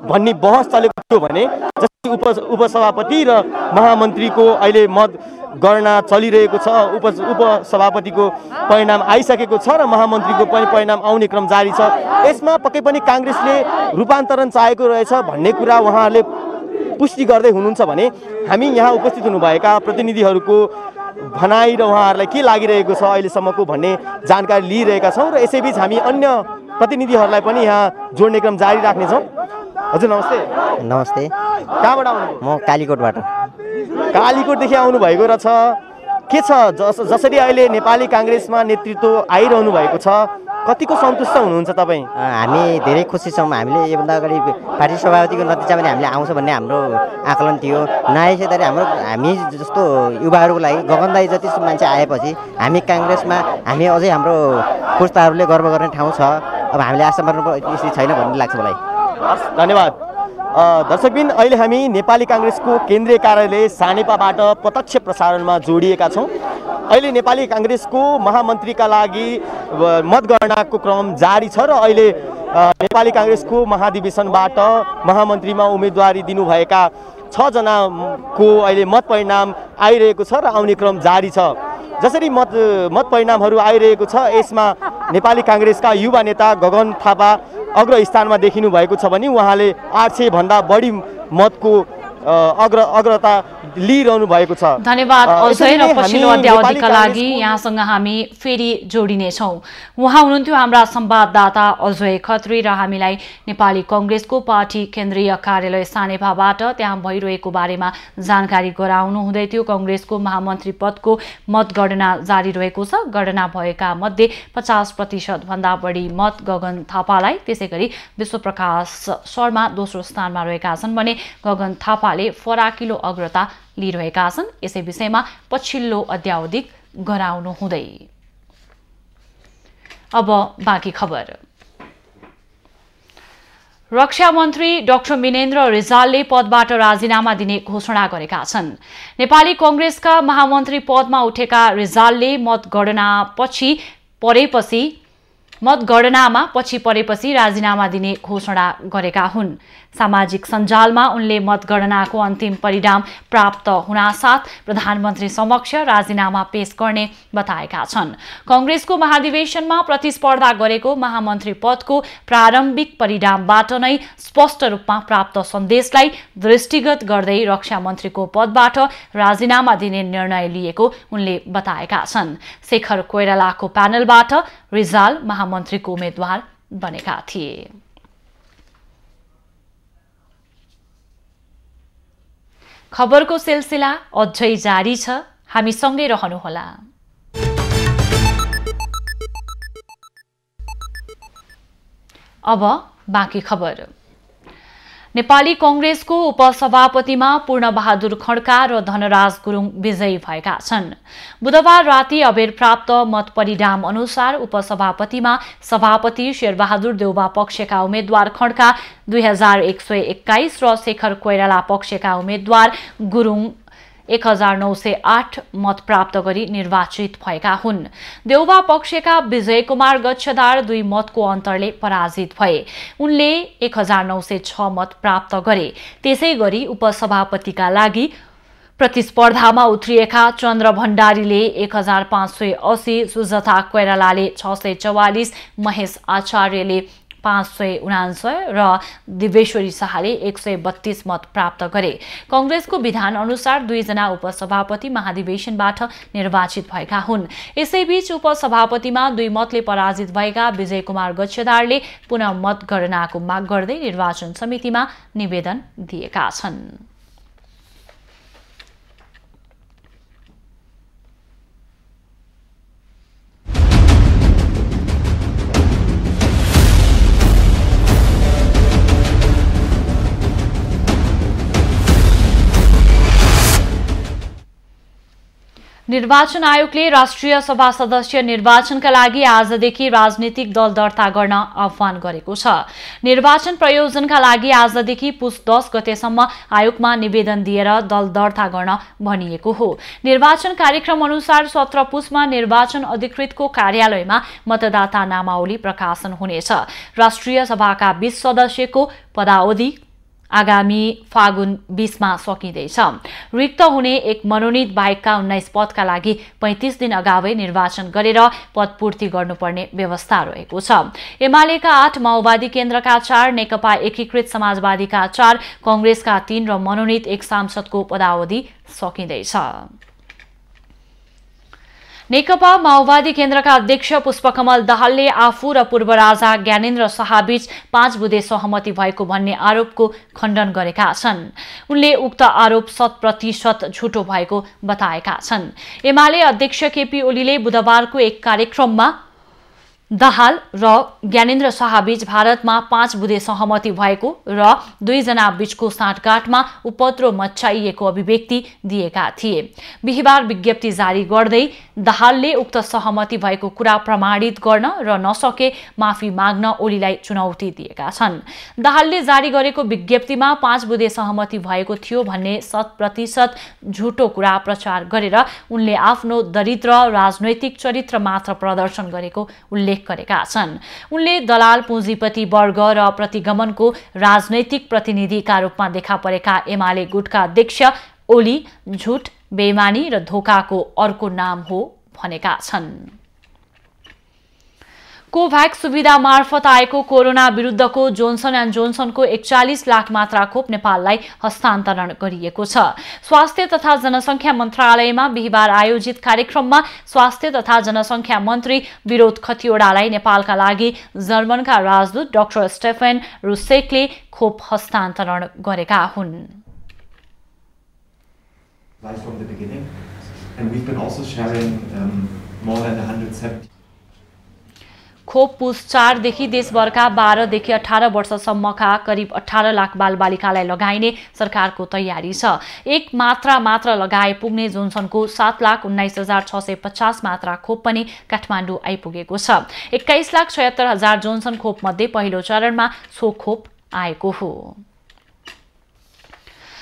भन्ने बहस चलेको थियो भने जस्तै उपसभापति र महामन्त्रीको अहिले मत गणना चलिरहेको छ, उपसभापतिको परिणाम आइसकेको छ र महामन्त्रीको पनि परिणाम आउने क्रम जारी छ। यसमा पक्कै पनि काङ्ग्रेसले रूपान्तरण चाहेको रहेछ भन्ने कुरा उहाँहरूले पुष्टि गर्दै हुनुहुन्छ भने हामी यहाँ उपस्थित हुनुभएका प्रतिनिधिहरूको भनाइ र उहाँहरूलाई के लागिरहेको छ अहिलेसम्मको भन्ने जानकारी लिइरहेका छौँ र यसैबीच हामी अन्य प्रतिनिधिहरूलाई पनि यहाँ जोड्ने क्रम जारी राख्नेछौँ। हजुर नमस्ते। नमस्ते। कहाँबाट आउनु? म कालीकोटबाट। कालीकोटदेखि आउनु भएको रहेछ। के छ जसरी अहिले नेपाली काङ्ग्रेसमा नेतृत्व आइरहनु भएको छ, कतिको सन्तुष्ट हुनुहुन्छ तपाईँ? हामी धेरै खुसी छौँ। हामीले योभन्दा अगाडि पार्टी सभापतिको नतिजा पनि हामीले आउँछ भन्ने हाम्रो आकलन थियो। नआइसक्दाखेरि हामी जस्तो युवाहरूको लागि गगनदाई जति मान्छे आएपछि हामी काङ्ग्रेसमा हामी अझै हाम्रो पुस्ताहरूले गर्व गर्ने ठाउँ छ। अब हामीले आशा मार्नु स्थिति छैन भन्ने लाग्छ मलाई। हस्, धन्यवाद। दर्शकबिन, अहिले हामी नेपाली काङ्ग्रेसको केन्द्रीय कार्यालय सानेपाबाट प्रत्यक्ष प्रसारणमा जोडिएका छौँ। अहिले नेपाली काङ्ग्रेसको महामन्त्रीका लागि मतगणनाको क्रम जारी छ र अहिले नेपाली काङ्ग्रेसको महाधिवेशनबाट महामन्त्रीमा उम्मेदवारी दिनुभएका 6 जनाको अहिले मत परिणाम आइरहेको छ र आउने क्रम जारी छ। जसरी मत परिणामहरू आइरहेको छ, यसमा नेपाली काङ्ग्रेसका युवा नेता गगन थापा अग्र स्थानमा देखिनु भएको छ भने उहाँले 800 भन्दा बढी मतको अग्रता लिइरहनु भएको छ। धन्यवाद अजय र पछिल्लो अध्यावधिका लागि यहाँसँग हामी फेरि जोडिनेछौँ। उहाँ हुनुहुन्थ्यो हाम्रा संवाददाता अजय खत्री र हामीलाई नेपाली कांग्रेसको पार्टी केन्द्रीय कार्यालय सानेपाबाट त्यहाँ भइरहेको बारेमा जानकारी गराउनु हुँदै थियो। कांग्रेसको महामन्त्री पदको मतगणना जारी रहेको छ। गणना भएका मध्ये 50% भन्दा बढी मत गगन थापालाई, त्यसैगरी विश्वप्रकाश शर्मा दोस्रो स्थानमा रहेका छन् भने गगन थापाले फराकिलो अग्रता लिइरहेका छन्। यसै विषयमा पछिल्लो अध्यावधिक गराउनु हुँदै अब बाँकी खबर। रक्षा मन्त्री डाक्टर मिनेन्द्र रिजालले पदबाट राजीनामा दिने घोषणा गरेका छन्। नेपाली कांग्रेसका महामन्त्री पदमा उठेका रिजालले मतगणनामा पछि परेपछि राजीनामा दिने घोषणा गरेका हुन्। सामाजिक सञ्जालमा उनले मतगणनाको अन्तिम परिणाम प्राप्त हुनासाथ प्रधानमन्त्री समक्ष राजीनामा पेश गर्ने बताएका छन्। कांग्रेसको महाधिवेशनमा प्रतिस्पर्धा गरेको महामन्त्री पदको प्रारम्भिक परिणामबाट नै स्पष्ट रूपमा प्राप्त सन्देशलाई दृष्टिगत गर्दै रक्षा मन्त्रीको पदबाट राजीनामा दिने निर्णय लिएको उनले बताएका छन्। शेखर कोइरालाको प्यानलबाट रिजाल महामन्त्रीको उम्मेद्वार बनेका थिए। खबरको सिलसिला अझै जारी छ, हामी सँगै रहनुहोला। अब बाँकी खबर। नेपाली कांग्रेसको उपसभापतिमा पूर्णबहादुर खड्का र धनराज गुरुङ विजयी भएका छन्। बुधबार राति अबेर प्राप्त मत परिणाम अनुसार उपसभापतिमा सभापति शेरबहादुर देउबा पक्षका उम्मेद्वार खड्का 2121 र शेखर कोइराला पक्षका उम्मेद्वार गुरुङ 1908 मत प्राप्त गरी निर्वाचित भएका हुन्। देउबा पक्षका विजय कुमार गच्छदार 2 मतको अन्तरले पराजित भए। उनले 1906 मत प्राप्त गरे। त्यसैगरी उपसभापतिका लागि प्रतिस्पर्धामा उत्रिएका चन्द्र भण्डारीले 1580, सुजता कोइरालाले 644, महेश आचार्यले 549 र दिवेश्वरी शाहले 132 मत प्राप्त गरे। कांग्रेसको विधान अनुसार 2 जना उपसभापति महाधिवेशनबाट निर्वाचित भएका हुन्। यसैबीच उपसभापतिमा 2 मतले पराजित भएका विजय कुमार गच्छदारले पुनः मतगणनाको माग गर्दै निर्वाचन समितिमा निवेदन दिएका छन्। निर्वाचन आयोगले राष्ट्रिय सभा सदस्य निर्वाचनका लागि आजदेखि राजनीतिक दल दर्ता गर्न आह्वान गरेको छ। निर्वाचन प्रयोजनका लागि आजदेखि पुस 10 गतेसम्म आयोगमा निवेदन दिएर दल दर्ता गर्न भनिएको हो। निर्वाचन कार्यक्रम अनुसार 17 पुसमा निर्वाचन अधिकृतको कार्यालयमा मतदाता नामावली प्रकाशन हुनेछ। राष्ट्रिय सभाका 20 सदस्यको पदावधि आगामी फागुन 20 मा सकिँदैछ। रिक्त हुने एक मनोनित बाहेकका 19 पदका लागि 35 दिन अगावै निर्वाचन गरेर पदपूर्ति गर्नुपर्ने व्यवस्था रहेको छ। एमालेका 8, माओवादी केन्द्रका 4, नेकपा एकीकृत समाजवादीका 4, कांग्रेसका 3 र मनोनित 1 सांसदको पदावधि सकिँदैछ। नेकपा माओवादी केन्द्रका अध्यक्ष पुष्पकमल दाहालले आफू र पूर्व राजा ज्ञानेन्द्र शाहबीच 5 बुँदे सहमति भएको भन्ने आरोपको खण्डन गरेका छन्। उनले उक्त आरोप 100% झुटो भएको बताएका छन्। एमाले अध्यक्ष केपी ओलीले बुधबारको एक कार्यक्रममा दाहाल र ज्ञानेन्द्र शाहबीच भारतमा 5 बुँदे सहमति भएको र 2 जना बीचको साँठगाँठमा उपद्रो मच्चाइएको अभिव्यक्ति दिएका थिए। बिहिबार विज्ञप्ति जारी गर्दै दाहालले उक्त सहमति भएको कुरा प्रमाणित गर्न र नसके माफी माग्न ओलीलाई चुनौती दिएका छन्। दाहालले जारी गरेको विज्ञप्तिमा 5 बुँदे सहमति भएको थियो भन्ने 100% झुटो कुरा प्रचार गरेर उनले आफ्नो दरिद्र राजनैतिक चरित्र मात्र प्रदर्शन गरेको उल्लेख गरेका छन्। उनले दलाल पुँजीपति वर्ग र प्रतिगमनको राजनैतिक प्रतिनिधिका रूपमा देखा परेका एमाले गुटका अध्यक्ष ओली झुट, बेइमानी र धोकाको अर्को नाम हो भनेका छन्। कोभ्याक्स सुविधा मार्फत आएको कोरोना विरुद्धको जोन्सन एन्ड जोन्सनको 41 लाख मात्रा खोप नेपाललाई हस्तान्तरण गरिएको छ। स्वास्थ्य तथा जनसंख्या मन्त्रालयमा बिहिबार आयोजित कार्यक्रममा स्वास्थ्य तथा जनसंख्या मन्त्री विरोध खतिवड़ालाई नेपालका लागि जर्मनका राजदूत डाक्टर स्टेफन रुसेकले खोप हस्तान्तरण गरेका हुन्। Right from the beginning, and we've been also sharing more than 170. खोप पुस 4 देखि देशभरका 12 देखि 18 वर्षसम्मका करिब 18 लाख बालबालिकालाई लगाइने सरकारको तयारी छ। एक मात्र लगाए पुग्ने जोन्सनको 7,19,650 मात्रा खोप पनि काठमाडौँ आइपुगेको छ। 21,76,000 जोन्सन खोप मध्ये पहिलो चरणमा सो खोप आएको हो।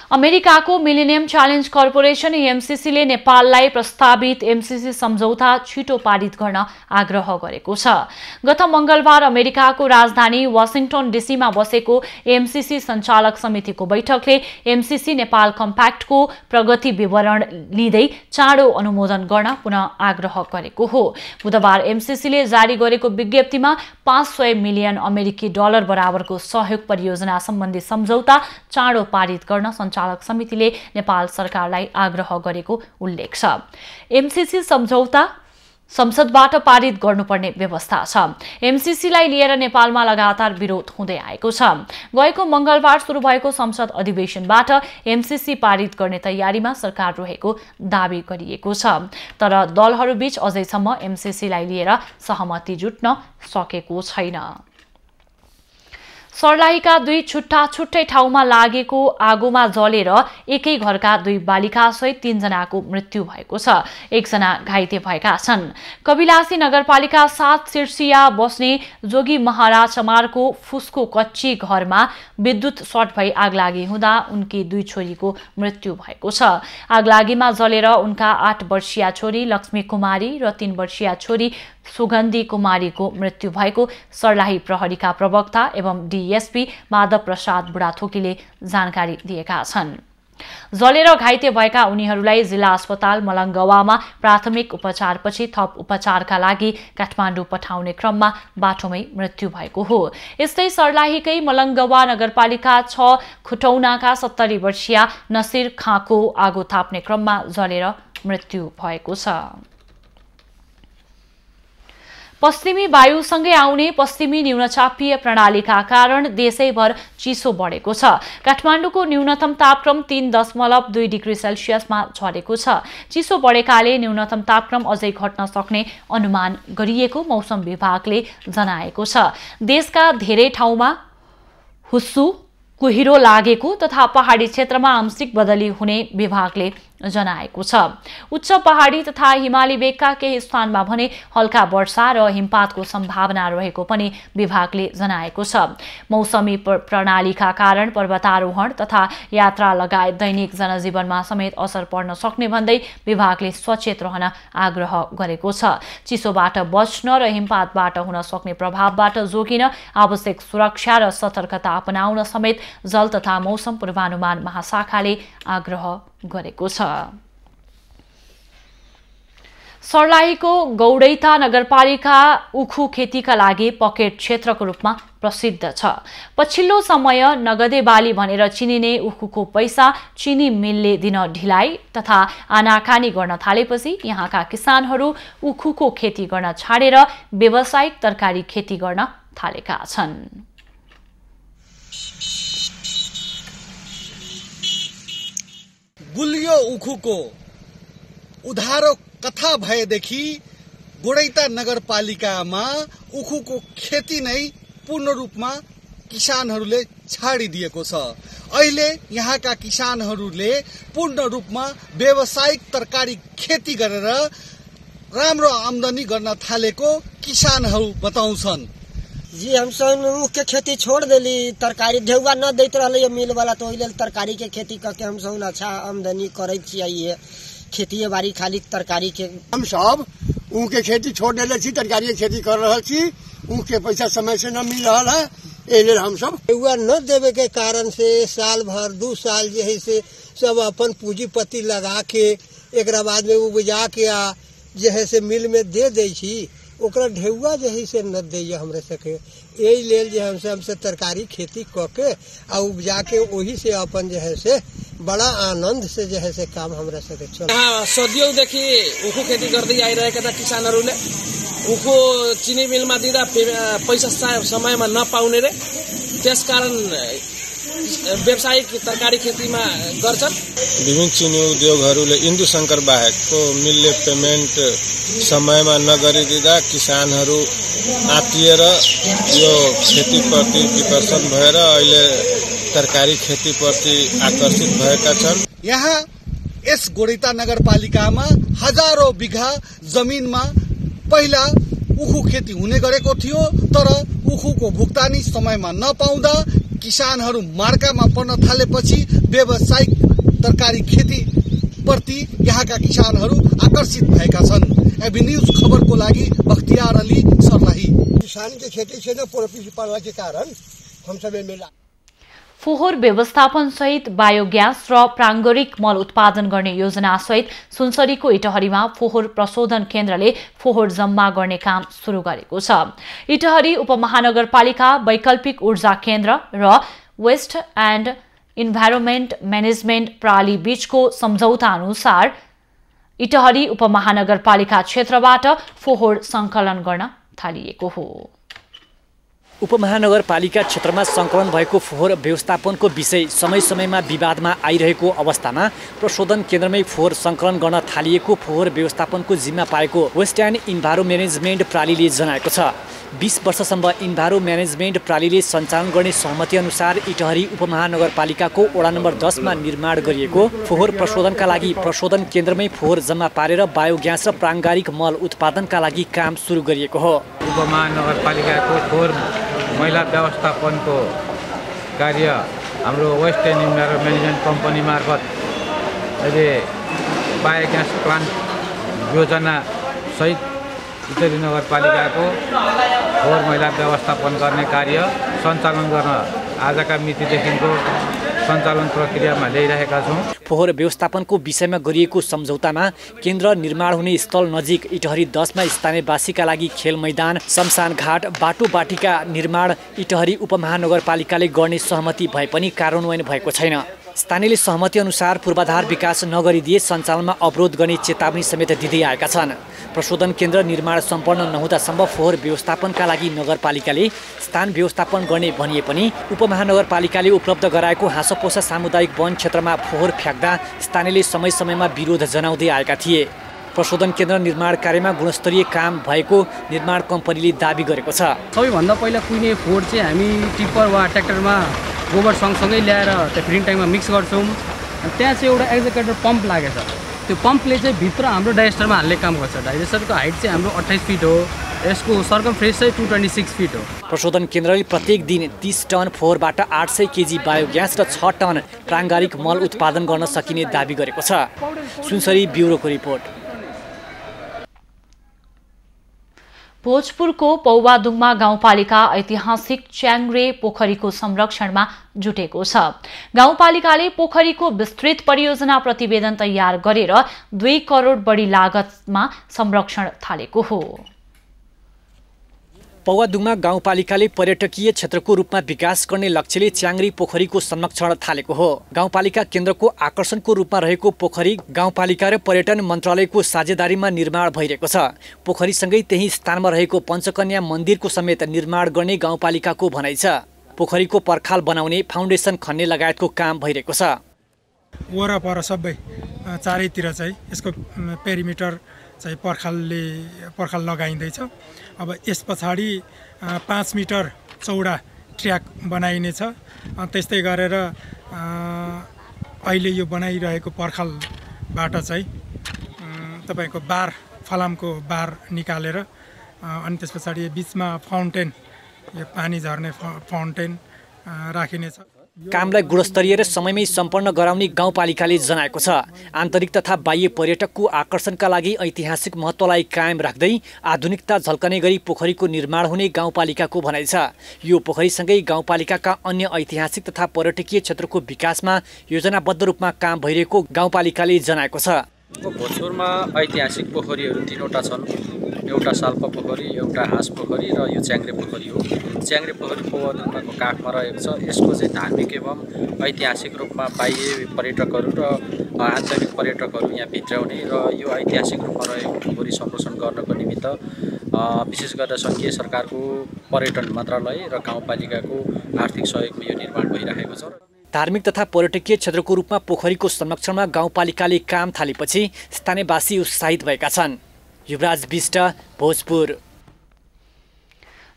अमेरिकाको मिलेनियम च्यालेन्ज कर्पोरेसन एमसीसीले नेपाललाई प्रस्तावित एमसीसी सम्झौता छिटो पारित गर्न आग्रह गरेको छ। गत मंगलबार अमेरिकाको राजधानी वाशिंगटन डीसीमा बसेको एमसीसी सञ्चालक समितिको बैठकले एमसीसी नेपाल कम्प्याक्टको प्रगति विवरण लिँदै चाँडो अनुमोदन गर्न पुनः आग्रह गरेको हो। बुधबार एमसीसीले जारी गरेको विज्ञप्तिमा 500 मिलियन अमेरिकी डलर बराबरको सहयोग परियोजना सम्बन्धी सम्झौता चाँडो पारित गर्न सञ्चालक समितिले नेपाल सरकारलाई आग्रह गरेको उल्लेख छ। एमसीसी सम्झौता संसदबाट पारित गर्नुपर्ने व्यवस्था छ। एमसीसीलाई लिएर नेपालमा लगातार विरोध हुँदै आएको छ। गएको मंगलबार सुरु भएको संसद अधिवेशनबाट एमसीसी पारित गर्ने तयारीमा सरकार रहेको दावी गरिएको छ। तर दलहरूबीच अझैसम्म एमसीसीलाई लिएर सहमति जुट्न सकेको छैन। सर्लाहीका 2 छुट्टै ठाउँमा लागेको आगोमा जलेर एकै घरका 2 बालिकासहित 3 जनाको मृत्यु भएको छ। 1 जना घाइते भएका छन्। कबिलासी नगरपालिका 7 सिर्सिया बस्ने जोगी महाराज चमारको फुस्को कच्ची घरमा विद्युत सर्ट भई आगलागी हुँदा उनकी 2 छोरीको मृत्यु भएको छ। आगलागीमा जलेर उनका 8 वर्षीय छोरी लक्ष्मी कुमारी र 3 वर्षीय छोरी सुगन्धी कुमारीको मृत्यु भएको सर्लाही प्रहरीका प्रवक्ता एवं डीएसपी माधव प्रसाद बुढाथोकीले जानकारी दिएका छन्। जलेर घाइते भएका उनीहरूलाई जिल्ला अस्पताल मलङ्गवामा प्राथमिक उपचारपछि थप उपचारका लागि काठमाडौँ पठाउने क्रममा बाटोमै मृत्यु भएको हो। यस्तै सर्लाहीकै मलङ्गवा नगरपालिका 6 खुटौनाका 70 वर्षीय नसिर खाँको आगो ताप्ने क्रममा जलेर मृत्यु भएको छ। पश्चिमी वायुसँगै आउने पश्चिमी न्यूनचापीय प्रणालीका कारण देशैभर चिसो बढेको छ। काठमाडौँको न्यूनतम तापक्रम 3.2 डिग्री सेल्सियसमा झरेको छ। चिसो बढेकाले न्यूनतम तापक्रम अझै घट्न सक्ने अनुमान गरिएको मौसम विभागले जनाएको छ। देशका धेरै ठाउँमा हुस्सु कुहिरो लागेको तथा पहाडी क्षेत्रमा आंशिक बदली हुने विभागले जनाएको छ। उच्च पहाडी तथा हिमाली भेगका केही स्थानमा भने हल्का वर्षा र हिमपातको सम्भावना रहेको पनि विभागले जनाएको छ। मौसमी प्रणालीका कारण पर्वतारोहण तथा यात्रा लगायत दैनिक जनजीवनमा समेत असर पर्न सक्ने भन्दै विभागले सचेत रहन आग्रह गरेको छ। चिसोबाट बच्न र हिमपातबाट हुन सक्ने प्रभावबाट जोगिन आवश्यक सुरक्षा र सतर्कता अपनाउन समेत जल तथा मौसम पूर्वानुमान महाशाखाले आग्रह गरेको छ। सर्लाहीको गौडैता नगरपालिका उखु खेतीका लागि पकेट क्षेत्रको रूपमा प्रसिद्ध छ। पछिल्लो समय नगदे बाली भनेर चिनिने उखुको पैसा चिनी मिलले दिन ढिलाइ तथा आनाकानी गर्न थालेपछि यहाँका किसानहरू उखुको खेती गर्न छाडेर व्यावसायिक तरकारी खेती गर्न थालेका छन्। गुलियो उखुको उधारो कथा भएदेखि गोडैता नगरपालिकामा उखुको खेती नै पूर्ण रूपमा किसानहरूले छाडिदिएको छ। अहिले यहाँका किसानहरूले पूर्ण रूपमा व्यावसायिक तरकारी खेती गरेर राम्रो आमदनी गर्न थालेको किसानहरू बताउँछन्। जी हम सब मुख्य खेती छोड़ देली, तरकारी ढेउआ न दैत रहले ये मिल वाला, तो ओइले तरकारी के खेती करके हम सब अच्छा आमदनी करे छियै। खेती बाड़ी खाली तरकारी के हम सब ऊख के खेती छोड़ देले छी, तरकारी के खेती कर रहल छी। ऊख के पैसा समय से न मिल रहा है, एले हम सब ढेउआ न देवे के कारण से साल भर 2 साल जे है से सब अपन पूंजीपति लगा के एकरा बाद में उपजा के जे है से मिल में दे दै छी, ओकरा ढेउआ जे है से न दैय हमरे सके। यही लेल जे हमसे तरकारी खेती क के आ उपजा के वही से अपन जे है से बड़ा आनंद से जे है से काम हमरा सके चल। सदियों देखि उखु खेती गर्दै आइरहेका था किसानहरूले। उखु चिनी मिलमा दिँदा पैसा समयमा नपाउने रे, त्यसकारण व्यावसायिक तरकारी खेतीमा गर्छन्। विभिन्न चिनी उद्योगहरूले इन्दु शंकर बाहेकको मिलले पेमेन्ट समयमा नगरिदिँदा किसानहरू आत्तिएर यो खेतीप्रति विकर्षण भएर अहिले तरकारी खेतीप्रति आकर्षित भएका छन्। यहाँ यस गोडैता नगरपालिकामा हजारौं बिघा जमिनमा पहिला उखु खेती हुने गरेको थियो, तर उखुको भुक्तानी समयमा नपाउँदा किसानहरू मार्कामा पर्न थालेपछि व्यावसायिक तरकारी खेती प्रति यहाँका किसानहरू आकर्षित भएका छन्। एबी न्यूज खबरको लागि बख्तियार अली सर्लाही। किसान के खेती से प्रोफिट पाने के कारण हम सब मिला फोहोर व्यवस्थापन सहित बायोग्यास र प्राङ्गारिक मल उत्पादन गर्ने योजना सहित सुनसरीको इटहरीमा फोहोर प्रशोधन केन्द्रले फोहोर जम्मा गर्ने काम सुरु गरेको छ। इटहरी उपमहानगरपालिका वैकल्पिक ऊर्जा केन्द्र र वेस्ट एन्ड इन्भाइरोमेन्ट म्यानेजमेन्ट प्रणाली बीचको सम्झौता अनुसार इटहरी उपमहानगरपालिका क्षेत्रबाट फोहोर संकलन गर्न थालिएको हो। उपमहानगरपालिका क्षेत्रमा संकलन भएको फोहोर व्यवस्थापनको विषय समय समयमा विवादमा आइरहेको अवस्थामा प्रशोधन केन्द्रमै फोहोर संकलन गर्न थालिएको फोहोर व्यवस्थापनको जिम्मा पाएको वेस्ट एन्ड इन्भाइरो म्यानेजमेन्ट प्रणालीले जनाएको छ। 20 वर्षसम्म इन्भाइरो म्यानेजमेन्ट प्रणालीले सञ्चालन गर्ने सहमति अनुसार इटहरी उपमहानगरपालिकाको वडा नम्बर 10 मा निर्माण गरिएको फोहोर प्रशोधनका लागि प्रशोधन केन्द्रमै फोहोर जम्मा पारेर बायोग्यास र प्राङ्गारिक मल उत्पादनका लागि काम सुरु गरिएको हो। उपमहानगरपालिकाको फोहोर मैला व्यवस्थापनको कार्य हाम्रो वेस्ट एन्ड इन्भाइरो म्यानेजमेन्ट कम्पनी मार्फत अहिले बायोग्यास प्लान्ट योजना सहित इटहरी नगरपालिकाको फोहोर मैला व्यवस्थापन गर्ने कार्य सञ्चालन गर्न आजका मितिदेखिको सञ्चालन प्रक्रियामा ल्याइरहेका छौँ। फोहोर व्यवस्थापनको विषयमा गरिएको सम्झौतामा केन्द्र निर्माण हुने स्थल नजिक इटहरी 10 मा स्थानीयवासीका लागि खेल मैदान, शमशान घाट, बाटो बाटिका निर्माण इटहरी उपमहानगरपालिकाले गर्ने सहमति भए पनि कार्यान्वयन भएको छैन। स्थानीयले सहमति अनुसार पूर्वाधार विकास नगरिदिए सञ्चालनमा अवरोध गर्ने चेतावनी समेत दिँदै आएका छन्। प्रशोधन केन्द्र निर्माण सम्पन्न नहुँदासम्म फोहोर व्यवस्थापनका लागि नगरपालिकाले स्थान व्यवस्थापन गर्ने भनिए पनि उपमहानगरपालिकाले उपलब्ध गराएको हाँसोपोसा सामुदायिक वन क्षेत्रमा फोहोर फ्याँक्दा स्थानीयले समय समयमा विरोध जनाउँदै आएका थिए। प्रशोधन केन्द्र निर्माण कार्यमा गुणस्तरीय काम भएको निर्माण कम्पनीले दाबी गरेको छ। सबैभन्दा पहिला कुहिने फोहोर चाहिँ हामी टिप्पर वा ट्र्याक्टरमा गोबर सँगसँगै ल्याएर त्यो फिडिङ ट्याङ्कमा मिक्स गर्छौँ। त्यहाँ चाहिँ एउटा एक्जेकेटर पम्प लागेको छ, त्यो पम्पले चाहिँ भित्र हाम्रो डाइजेस्टरमा हाल्ने काम गर्छ। डाइजेस्टरको हाइट चाहिँ हाम्रो 28 फिट हो, यसको सर्कमफ्रेन्स चाहिँ 226 फिट हो। प्रशोधन केन्द्रले प्रत्येक दिन 30 टन फोहोरबाट 800 केजी बायोग्यास र 6 टन प्राङ्गारिक मल उत्पादन गर्न सकिने दाबी गरेको छ। सुनसरी ब्युरोको रिपोर्ट। भोजपुरको पौवादुङमा गाउँपालिका ऐतिहासिक च्याङ्ग्रे पोखरीको संरक्षणमा जुटेको छ। गाउँपालिकाले पोखरीको विस्तृत परियोजना प्रतिवेदन तयार गरेर 2 करोड बढी लागतमा संरक्षण थालेको हो। पौवादुङमा गाउँपालिकाले पर्यटकीय क्षेत्रको रूपमा विकास गर्ने लक्ष्यले च्याङ्ग्री पोखरीको संरक्षण थालेको हो। गाउँपालिका केन्द्रको आकर्षणको रूपमा रहेको पोखरी गाउँपालिका र पर्यटन मन्त्रालयको साझेदारीमा निर्माण भइरहेको छ। पोखरीसँगै त्यही स्थानमा रहेको पञ्चकन्या मन्दिरको समेत निर्माण गर्ने गाउँपालिकाको भनाइ छ। पोखरीको पर्खाल बनाउने, फाउन्डेसन खन्ने लगायतको काम भइरहेको छ। वरपर सबै चारैतिर चाहिँ यसको पेरिमिटर चाहिँ पर्खाल लगाइँदैछ। अब यस पछाडि 5 मिटर चौडा ट्र्याक बनाइनेछ। त्यस्तै गरेर अहिले यो बनाइरहेको पर्खालबाट चाहिँ तपाईँको बार फलामको बार निकालेर अनि त्यस पछाडि बिचमा फाउन्टेन, यो पानी झर्ने फाउन्टेन राखिनेछ। कामलाई गुणस्तरीय र समयमै सम्पन्न गराउने गाउँपालिकाले जनाएको छ। आन्तरिक तथा बाह्य पर्यटकको आकर्षणका लागि ऐतिहासिक महत्त्वलाई कायम राख्दै आधुनिकता झल्कने गरी पोखरीको निर्माण हुने गाउँपालिकाको भनाइ छ। यो पोखरीसँगै गाउँपालिकाका अन्य ऐतिहासिक तथा पर्यटकीय क्षेत्रको विकासमा योजनाबद्ध रूपमा काम भइरहेको गाउँपालिकाले जनाएको छ। भोजपुरमा ऐतिहासिक पोखरीहरू 3वटा छन्। एउटा साल्पा पोखरी, एउटा हाँस पोखरी र यो च्याङ्ग्रे पोखरी हो। च्याङ्ग्रे पोखरी पौवालुङको काखमा रहेको छ। यसको चाहिँ धार्मिक एवं ऐतिहासिक रूपमा बाह्य पर्यटकहरू र आन्तरिक पर्यटकहरू यहाँ भित्राउने र यो ऐतिहासिक रूपमा रहेको पोखरी संरक्षण गर्नको निमित्त विशेष गरेर सङ्घीय सरकारको पर्यटन मन्त्रालय र गाउँपालिकाको आर्थिक सहयोगमा यो निर्माण भइरहेको छ। धार्मिक तथा पर्यटकीय क्षेत्रको रूपमा पोखरीको संरक्षणमा गाउँपालिकाले काम थालेपछि स्थानीयवासी उत्साहित भएका छन्। युवराज बिष्ट, भोजपुर।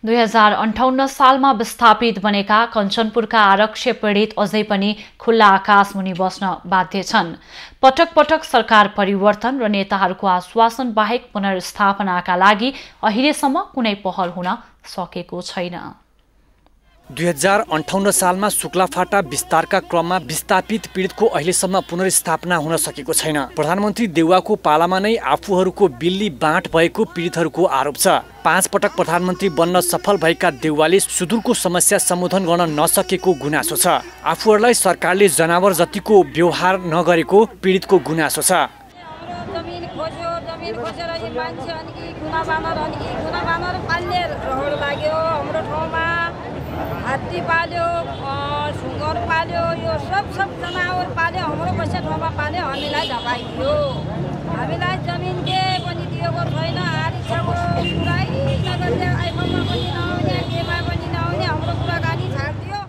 2058 सालमा विस्थापित बनेका कञ्चनपुरका आरक्षी पीडित अझै पनि खुल्ला आकाश मुनि बस्न बाध्य छन्। पटक पटक सरकार परिवर्तन र नेताहरूको आश्वासन बाहेक पुनर्स्थापनाका लागि अहिलेसम्म कुनै पहल हुन सकेको छैन। 2058 सालमा शुक्लाफाटा विस्तारका क्रममा विस्थापित पीडितको अहिलेसम्म पुनर्स्थापना हुन सकेको छैन। प्रधानमन्त्री देउवाको पालामा नै आफूहरूको बिल्ली बाँट भएको पीडितहरूको आरोप छ। 5 पटक प्रधानमन्त्री बन्न सफल भएका देउवाले सुदूरको समस्या सम्बोधन गर्न नसकेको गुनासो छ। आफूहरूलाई सरकारले जनावर जतिको व्यवहार नगरेको पीडितको गुनासो छ। हात्ती पाल्यो, सुँगुर पाल्यो, यो सब जनावर पाल्यो, हाम्रो पैसा ठाउँमा पाल्यो, हामीलाई धपाइदियो। हामीलाई जमिन के पनि दिएको छैन। आरिक्षाको कुरै नगर्ने, आइफोनमा पनि नआउने, केमा पनि नआउने, हाम्रो कुराकानी छाड्दियो।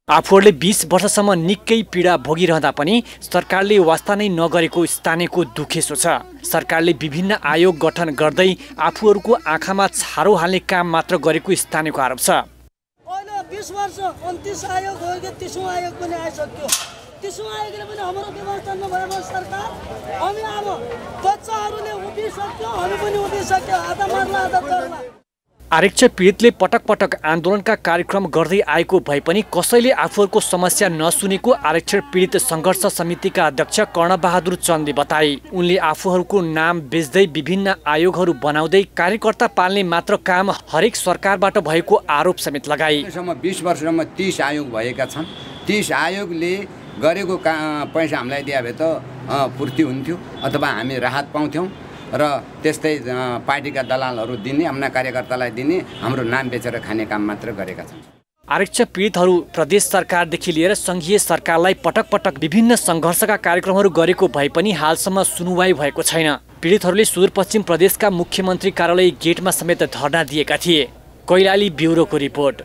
आफूहरूले 20 वर्षसम्म निकै पीडा भोगिरहँदा पनि सरकारले वास्ता नै नगरेको स्थानीयको दुखेसो छ। सरकारले विभिन्न आयोग गठन गर्दै आफूहरूको आँखामा छारो हाल्ने काम मात्र गरेको स्थानीयको आरोप छ। 20 वर्ष 29 आयोग हो कि 30औं आयोग पनि आइसक्यो। 30औं आयोगले पनि हाम्रो व्यवस्था नभएको सरकार, हामी अब बच्चाहरूले उभिसक्यो, हामी पनि उभिसक्यो, आधा मर्ला आधा तर्ला। आरक्षी पीडितले पटक पटक आन्दोलनका कार्यक्रम गर्दै आएको भए पनि कसैले आफूहरूको समस्या नसुनेको आरक्षी पीडित सङ्घर्ष समितिका अध्यक्ष कर्णबहादुर चन्दले बताए। उनले आफूहरूको नाम बेच्दै विभिन्न आयोगहरू बनाउँदै कार्यकर्ता पाल्ने मात्र काम हरेक सरकारबाट भएको आरोप समेत लगाए। 20 वर्षसम्म 30 आयोग भएका छन्। 30 आयोगले गरेको पैसा हामीलाई दिए भए त पूर्ति हुन्थ्यो अथवा हामी राहत पाउँथ्यौँ र त्यस्तै पार्टीका दलालहरू दिने, आफ्ना कार्यकर्तालाई दिने, हाम्रो नाम बेचेर खाने काम मात्र गरेका छन्। आरक्षी पीडितहरू प्रदेश सरकारदेखि लिएर सङ्घीय सरकारलाई पटक पटक विभिन्न सङ्घर्षका कार्यक्रमहरू गरेको भए पनि हालसम्म सुनुवाई भएको छैन। पीडितहरूले सुदूरपश्चिम प्रदेशका मुख्यमन्त्री कार्यालय गेटमा समेत धरना दिएका थिए। कैलाली ब्युरोको रिपोर्ट।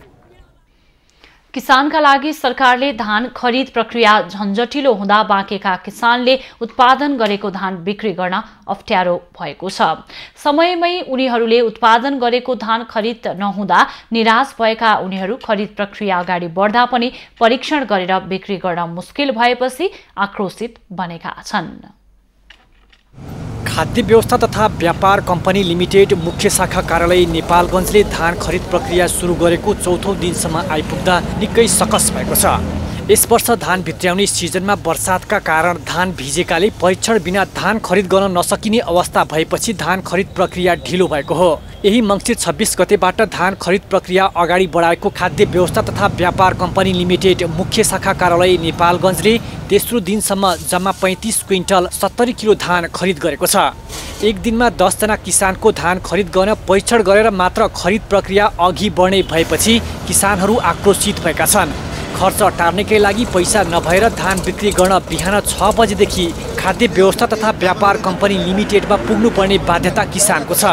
किसानका लागि सरकारले धान खरिद प्रक्रिया झन्झटिलो हुँदा बाँकेका किसानले उत्पादन गरेको धान बिक्री गर्न अप्ठ्यारो भएको छ। समयमै उनीहरूले उत्पादन गरेको धान खरिद नहुँदा निराश भएका उनीहरू खरिद प्रक्रिया अगाडि बढ्दा पनि परीक्षण गरेर बिक्री गर्न मुस्किल भएपछि आक्रोशित बनेका छन्। खाद्य व्यवस्था तथा व्यापार कम्पनी लिमिटेड मुख्य शाखा कार्यालय नेपालगञ्जले धान खरिद प्रक्रिया सुरु गरेको 4औं दिनसम्म आइपुग्दा निकै सकस भएको छ। यस वर्ष धान भित्र्याउने सिजनमा वर्षातका कारण धान भिजेकाले परीक्षण बिना धान खरिद गर्न नसकिने अवस्था भएपछि धान खरिद प्रक्रिया ढिलो भएको हो। यही मङ्सिर 26 गतेबाट धान खरिद प्रक्रिया अगाडि बढाएको खाद्य व्यवस्था तथा व्यापार कम्पनी लिमिटेड मुख्य शाखा कार्यालय नेपालगञ्जले तेस्रो दिनसम्म जम्मा 35 क्विन्टल 70 किलो धान खरिद गरेको छ। एक दिनमा 10 जना किसानको धान खरिद गर्न परीक्षण गरेर मात्र खरिद प्रक्रिया अघि बढ्ने भएपछि किसानहरू आक्रोशित भएका छन्। खर्च टार्नकै लागि पैसा नभएर धान बिक्री गर्न बिहान 6 बजेदेखि खाद्य व्यवस्था तथा व्यापार कम्पनी लिमिटेडमा पुग्नुपर्ने बाध्यता किसानको छ।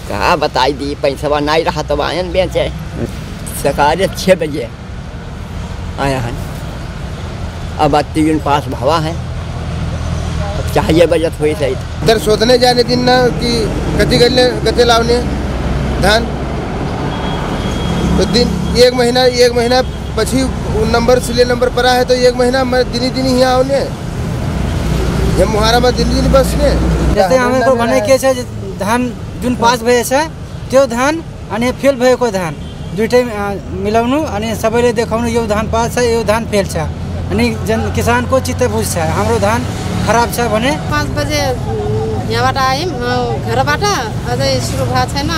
कहाँ बताई दी, पैसा नहीं रहा तो आयन बेचे। सकाले 6 बजे आया है, अब 3 पास भवा है, चाहिए बचत हुई सही तर शोधने जाने दिन ना कि कति लाउने धान तो दिन एक महीना पछि नंबर सिले नंबर परा है तो एक महीना में दिनी यहाँ आउने यहाँ मुहारा में दिनी बस्ने जस्तै हामीको भनाइ के छ धान जुन पास भएछ त्यो धान अनि फेल भएको धान दुईटै मिलाउनु अनि सबैले देखाउनु यो धान पास छ यो धान फेल छ अनि किसानको चित्त बुझ्छ हाम्रो धान खराब छ भने 5 बजे यहाँबाट आयौँ घरबाट अझै सुरु भएको छैन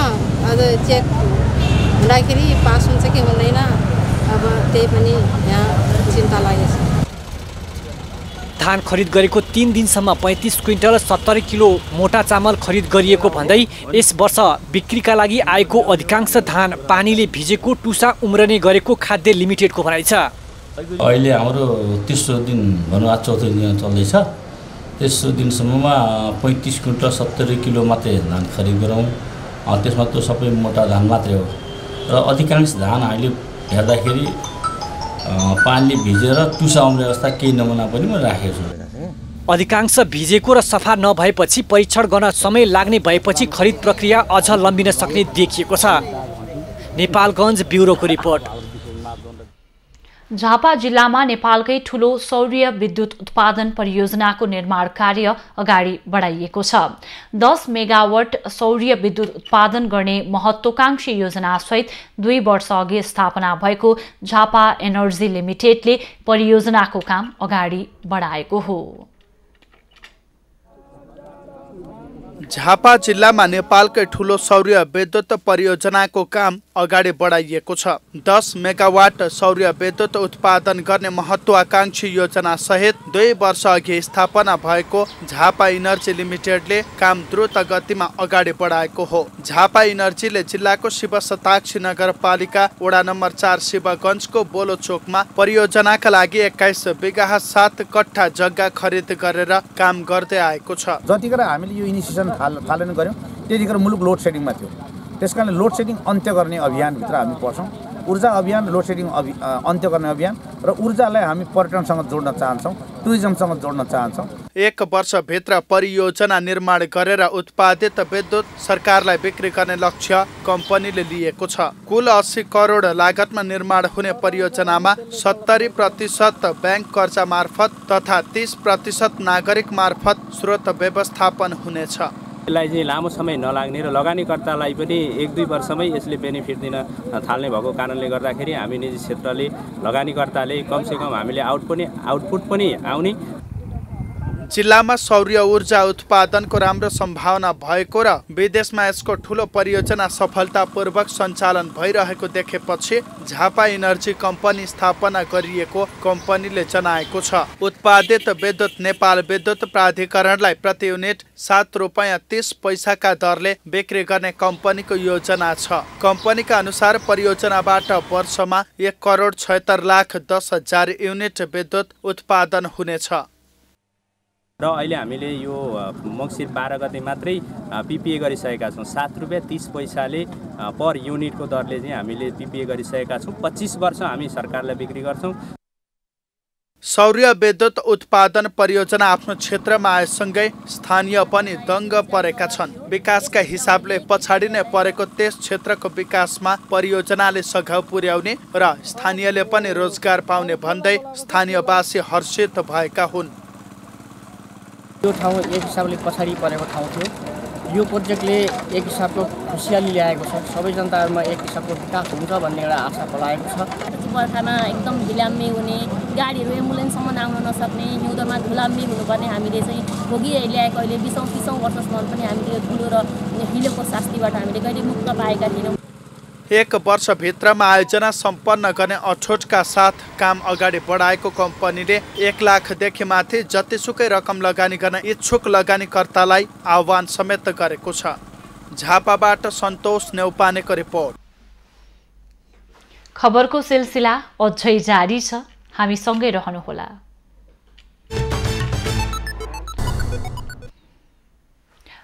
अझै चेक हुँदाखेरि पास हुन्छ कि हुँदैन अब त्यही पनि यहाँ चिन्ता लागेछ। धान खरिद गरेको 3 दिनसम्म 35 क्विन्टल 70 किलो मोटा चामल खरिद गरिएको भन्दै यस वर्ष बिक्रीका लागि आएको अधिकांश धान पानीले भिजेको टुसा उम्रने गरेको खाद्य लिमिटेडको भनाइ छ। अहिले हाम्रो तेस्रो दिन भनौँ आज चौथो दिन चल्दैछ। तेस्रो दिनसम्ममा 35 क्विन्टल 70 किलो मात्रै धान खरिद गरौँ। त्यसमा त सबै मोटा धान मात्रै हो र अधिकांश धान हामीले हेर्दाखेरि पानीले भिजेर टुसा उम्रे अवस्था केही नमुना पनि म राखेको छु। अधिकांश भिजेको र सफा नभएपछि परीक्षण गर्न समय लाग्ने भएपछि खरिद प्रक्रिया अझ लम्बिन सक्ने देखिएको छ। नेपालगञ्ज ब्युरोको रिपोर्ट। झापा जिल्लामा नेपालकै ठूलो सौर्य विद्युत उत्पादन परियोजनाको निर्माण कार्य अगाडि बढाइएको छ। 10 मेगावाट सौर्य विद्युत उत्पादन गर्ने महत्त्वाकांक्षी योजनासहित 2 वर्ष अघि स्थापना भएको झापा एनर्जी लिमिटेडले परियोजनाको काम अगाडि बढाएको हो। झापा जिल्लामा नेपालकै ठूलो सौर्य विद्युत परियोजनाको काम अगाडि बढाइएको छ। 10 मेगावाट सौर्य विद्युत उत्पादन गर्ने महत्त्वाकांक्षी योजना सहित 2 वर्ष अघि स्थापना भएको झापा इनर्जी लिमिटेडले काम द्रुत गतिमा अगाडि बढाएको हो। झापा इनर्जीले जिल्लाको शिव शताक्षी नगरपालिका वडा नम्बर 4 शिवगञ्जको बोलोचोकमा परियोजनाका लागि 21 बिघा 7 कट्ठा जग्गा खरिद गरेर काम गर्दै आएको छ। जतिखेर हामीले यो इनिसिएसन थालनी गर्यौं त्यतिखेर मुलुक लोड सेडिङमा थियो। त्यसकारणले लोड सेडिङ अन्त्य गर्ने अभियानभित्र हामी पर्छौँ। ऊर्जा अभियान लोड सेडिङ अन्त्य गर्ने अभियान र ऊर्जालाई हामी पर्यटनसँग जोड्न चाहन्छौँ, टुरिज्मसँग जोड्न चाहन्छौँ। 1 वर्षभित्र परियोजना निर्माण गरेर उत्पादित विद्युत सरकारलाई बिक्री गर्ने लक्ष्य कम्पनीले लिएको छ। कुल 80 करोड लागतमा निर्माण हुने परियोजनामा 70% ब्याङ्क कर्जा मार्फत तथा 30% नागरिक मार्फत स्रोत व्यवस्थापन हुनेछ। यसलाई चाहिँ लामो समय नलाग्ने र लगानीकर्तालाई पनि 1-2 वर्षमै यसले बेनिफिट दिन थाल्ने भएको कारणले गर्दाखेरि हामी निजी क्षेत्रले लगानीकर्ताले कमसेकम हामीले आउटपुट पनि आउने। जिल्लामा सौर्य ऊर्जा उत्पादनको राम्रो सम्भावना भएको र विदेशमा यसको ठूलो परियोजना सफलतापूर्वक सञ्चालन भइरहेको देखेपछि झापा इनर्जी कम्पनी स्थापना गरिएको कम्पनीले जनाएको छ। उत्पादित विद्युत नेपाल विद्युत प्राधिकरणलाई प्रति युनिट 7 रुपैयाँ 30 पैसाका दरले बिक्री गर्ने कम्पनीको योजना छ। कम्पनीका अनुसार परियोजनाबाट वर्षमा 1 करोड 76 लाख 10 हजार युनिट विद्युत उत्पादन हुनेछ। र अहिले हामीले यो मङ्सिर 12 गते मात्रै पिपिए गरिसकेका छौँ। 7 रुपैयाँ 30 पैसाले पर युनिटको दरले चाहिँ हामीले पिपिए गरिसकेका छौँ। 25 वर्ष हामी सरकारलाई बिक्री गर्छौँ। सौर्य विद्युत उत्पादन परियोजना आफ्नो क्षेत्रमा आएसँगै स्थानीय पनि दङ्ग परेका छन्। विकासका हिसाबले पछाडि नै परेको त्यस क्षेत्रको विकासमा परियोजनाले सघाउ पुर्याउने र स्थानीयले पनि रोजगार पाउने भन्दै स्थानीयवासी हर्षित भएका हुन्। यो ठाउँ एक हिसाबले पछाडि परेको ठाउँ थियो। यो प्रोजेक्टले एक हिसाबको खुसियाली ल्याएको छ। सबै जनताहरूमा एक हिसाबको विकास हुन्छ भन्ने एउटा आशा पलाएको छ। बर्खामा एकदम ढिलाम्बी हुने, गाडीहरू एम्बुलेन्ससम्म आउन नसक्ने, हिउँदोमा धुलाम्बी हुनुपर्ने हामीले चाहिँ भोगिरहेको अहिले 20-30 वर्षसम्म पनि हामीले यो धुलो र हिलोको शास्तिबाट हामीले कहिले मुक्त पाएका थिएनौँ। 1 वर्षभित्रमा आयोजना सम्पन्न गर्ने अठोटका साथ काम अगाडि बढाएको कम्पनीले 1 लाखदेखि माथि जतिसुकै रकम लगानी गर्न इच्छुक लगानीकर्तालाई आह्वान समेत गरेको छ। झापाबाट सन्तोष नेउपानेको रिपोर्ट। खबरको सिलसिला अझै जारी छ, हामी सँगै रहनुहोला।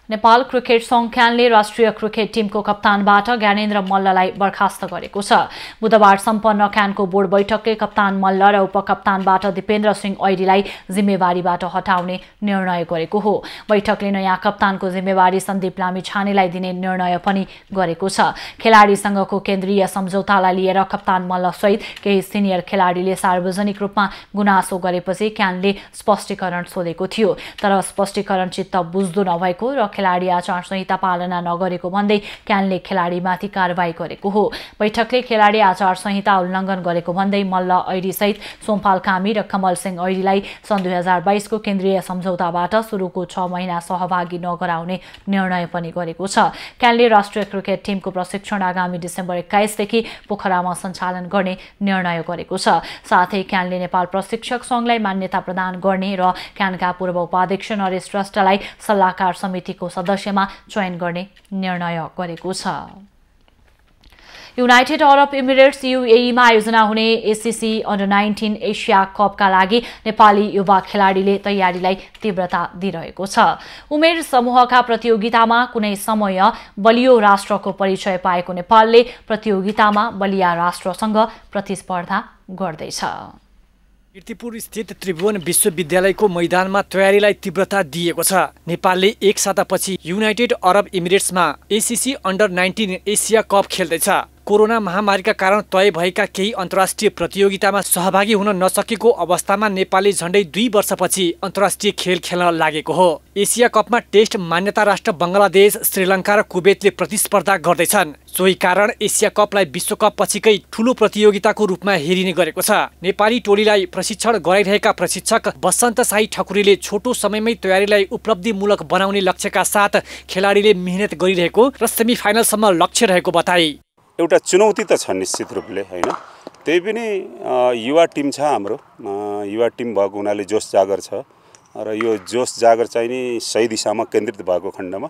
नेपाल क्रिकेट संघ क्यानले राष्ट्रिय क्रिकेट टिमको कप्तानबाट ज्ञानेन्द्र मल्ललाई बर्खास्त गरेको छ। बुधबार सम्पन्न क्यानको बोर्ड बैठकले कप्तान मल्ल र उपकप्तानबाट दिपेन्द्र सिंह ऐडीलाई जिम्मेवारीबाट हटाउने निर्णय गरेको हो। बैठकले नयाँ कप्तानको जिम्मेवारी सन्दीप लामिछानेलाई दिने निर्णय पनि गरेको छ। खेलाडीसँगको केन्द्रीय सम्झौतालाई लिएर कप्तान मल्ल सहित केही सिनियर खेलाडीले सार्वजनिक रूपमा गुनासो गरेपछि क्यानले स्पष्टीकरण सोधेको थियो, तर स्पष्टीकरण चित्त बुझ्दो नभएको र खेलाडी आचार संहिता पालना नगरेको भन्दै क्यानले खेलाडीमाथि कारबाही गरेको हो। बैठकले खेलाडी आचार संहिता उल्लङ्घन गरेको भन्दै मल्ल ऐडी सहित सोमपाल कामी र कमल सिंह ऐडीलाई सन् 2022 को केन्द्रीय सम्झौताबाट सुरुको 6 महिना सहभागी नगराउने निर्णय पनि गरेको छ। क्यानले राष्ट्रिय क्रिकेट टिमको प्रशिक्षण आगामी डिसेम्बर 21 देखि पोखरामा सञ्चालन गर्ने निर्णय गरेको छ। साथै क्यानले नेपाल प्रशिक्षक संघलाई मान्यता प्रदान गर्ने र क्यानका पूर्व उपाध्यक्ष नरेश श्रेष्ठलाई सल्लाहकार समितिको सदस्यमा चयन गर्ने निर्णय गरेको छ। युनाइटेड अरब इमिरेट्स UAE मा आयोजना हुने ACC अन्डर-19 एसिया कपका लागि नेपाली युवा खेलाडीले तयारीलाई तीव्रता दिइरहेको छ। उमेर समूहका प्रतियोगितामा कुनै समय बलियो राष्ट्रको परिचय पाएको नेपालले प्रतियोगितामा बलिया राष्ट्रसँग प्रतिस्पर्धा गर्दैछ। कीर्तिपुर स्थित त्रिभुवन विश्वविद्यालयको मैदानमा तयारीलाई तीव्रता दिएको छ। नेपालले एक सातापछि युनाइटेड अरब इमिरेट्समा ACC अन्डर-19 एसिया कप खेल्दैछ। कोरोना महामारीका कारण तय भएका केही अन्तर्राष्ट्रिय प्रतियोगितामा सहभागी हुन नसकेको अवस्थामा नेपालले झण्डै 2 वर्षपछि अन्तर्राष्ट्रिय खेल खेल्न लागेको हो। एसिया कपमा टेस्ट मान्यता राष्ट्र बङ्गलादेश, श्रीलङ्का र कुवेतले प्रतिस्पर्धा गर्दैछन्। सोही कारण एसिया कपलाई विश्वकप पछिकै ठूलो प्रतियोगिताको रूपमा हेरिने गरेको छ। नेपाली टोलीलाई प्रशिक्षण गराइरहेका प्रशिक्षक बसन्त साई ठकुरीले छोटो समयमै तयारीलाई उपलब्धिमूलक बनाउने लक्ष्यका साथ खेलाडीले मेहनत गरिरहेको र सेमिफाइनलसम्म लक्ष्य रहेको बताए। एउटा चुनौती त छ निश्चित रूपले, हैन, त्यही पनि युवा टिम छ हाम्रो। युवा टिम भएको हुनाले जोस जागर छ र यो जोस जागर चाहिँ नि सही दिशामा केन्द्रित भएको खण्डमा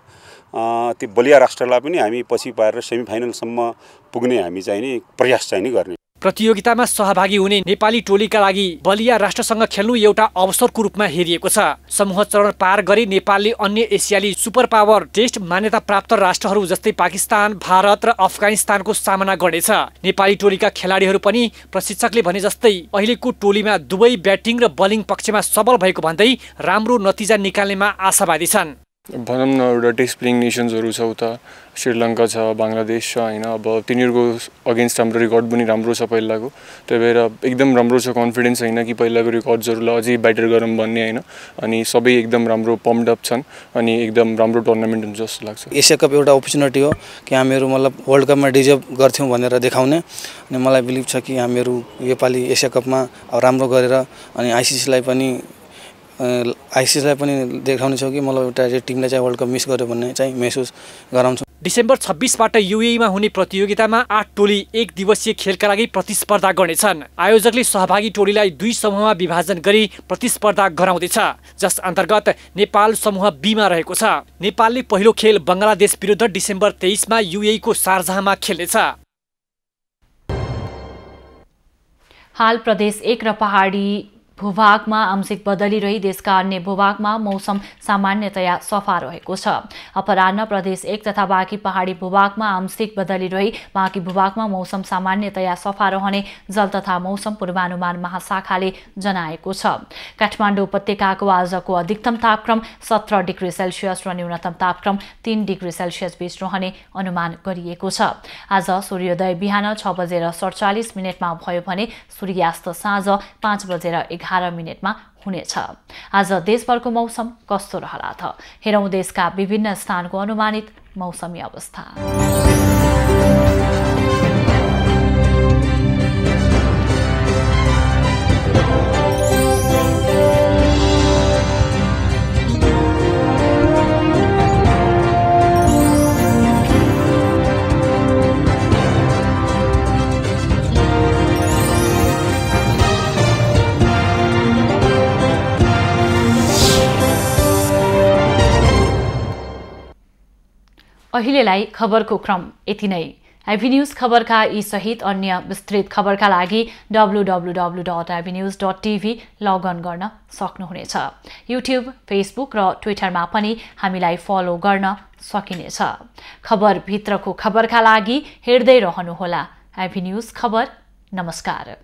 त्यो बलिया राष्ट्रलाई पनि हामी पछि पारेर सेमिफाइनलसम्म पुग्ने हामी चाहिँ नि प्रयास चाहिँ नि गर्ने। प्रतियोगितामा सहभागी हुने नेपाली टोलीका लागि बलिया राष्ट्रसँग खेल्नु एउटा अवसरको रूपमा हेरिएको छ। समूह चरण पार गरी नेपालले अन्य एसियाली सुपर पावर टेस्ट मान्यता प्राप्त राष्ट्रहरू जस्तै पाकिस्तान, भारत र अफगानिस्तानको सामना गर्नेछ। नेपाली टोलीका खेलाडीहरू पनि प्रशिक्षकले भने जस्तै अहिलेको टोलीमा दुवै ब्याटिङ र बलिङ पक्षमा सबल भएको भन्दै राम्रो नतिजा निकाल्नेमा आशावादी छन्। भनौँ न एउटा टेस्ट प्लेइङ नेसन्सहरू छ, उता श्रीलङ्का छ, बङ्गलादेश छ, होइन, अब तिनीहरूको अगेन्स्ट हाम्रो रेकर्ड पनि राम्रो छ पहिलाको। त्यही भएर एकदम राम्रो छ, कन्फिडेन्स होइन कि पहिलाको रेकर्ड्सहरूलाई अझै बेटर गरौँ भन्ने, होइन, अनि सबै एकदम राम्रो पम्प्ड अप छन् अनि एकदम राम्रो टुर्नामेन्ट हुन्छ जस्तो लाग्छ। एसिया कप एउटा अपर्च्युनिटी हो कि हामीहरू मतलब वर्ल्ड कपमा डिजर्भ गर्थ्यौँ भनेर देखाउने, अनि मलाई बिलिभ छ कि हामीहरू योपालि एसिया कपमा राम्रो गरेर अनि आइसिसीलाई पनि देखाउने छौँ कि मतलब एउटा टिमले चाहिँ वर्ल्ड कप मिस गर्यो भन्ने चाहिँ महसुस गराउँछौँ। डिसेम्बर 26बाट UAE मा हुने प्रतियोगितामा 8 टोली 1 दिवसीय खेलका लागि प्रतिस्पर्धा गर्नेछन्। आयोजकले सहभागी टोलीलाई 2 समूहमा विभाजन गरी प्रतिस्पर्धा गराउँदैछ, जस अन्तर्गत नेपाल समूह B मा रहेको छ। नेपालले पहिलो खेल बङ्गलादेश विरुद्ध डिसेम्बर 23 मा UAE को शारजाहमा खेल्नेछ। हाल प्रदेश 1 र पहाडी भूभागमा आंशिक बदली रही देशका अन्य भूभागमा मौसम सामान्यतया सफा रहेको छ। अपराह्न प्रदेश 1 तथा बाँकी पहाडी भूभागमा आंशिक बदली रही बाँकी भूभागमा मौसम सामान्यतया सफा रहने जल तथा मौसम पूर्वानुमान महाशाखाले जनाएको छ। काठमाडौँ उपत्यकाको आजको अधिकतम तापक्रम 17 डिग्री सेल्सियस र न्यूनतम तापक्रम 3 डिग्री सेल्सियस बीच रहने अनुमान गरिएको छ। आज सूर्योदय बिहान 6:47 भयो भने सूर्यास्त साँझ 5:11 हुनेछ। आज देशभरको मौसम कस्तो रहला त? हेरौं देशका विभिन्न स्थानको अनुमानित मौसमी अवस्था। अहिलेलाई खबरको क्रम यति नै। आइभी न्युज खबरका यी सहित अन्य विस्तृत खबरका लागि www.ivnews.tv लगअन गर्न सक्नुहुनेछ। युट्युब, फेसबुक र ट्विटरमा पनि हामीलाई फलो गर्न सकिनेछ। खबरभित्रको खबरका लागि हेर्दै रहनुहोला आइभी न्युज खबर। नमस्कार।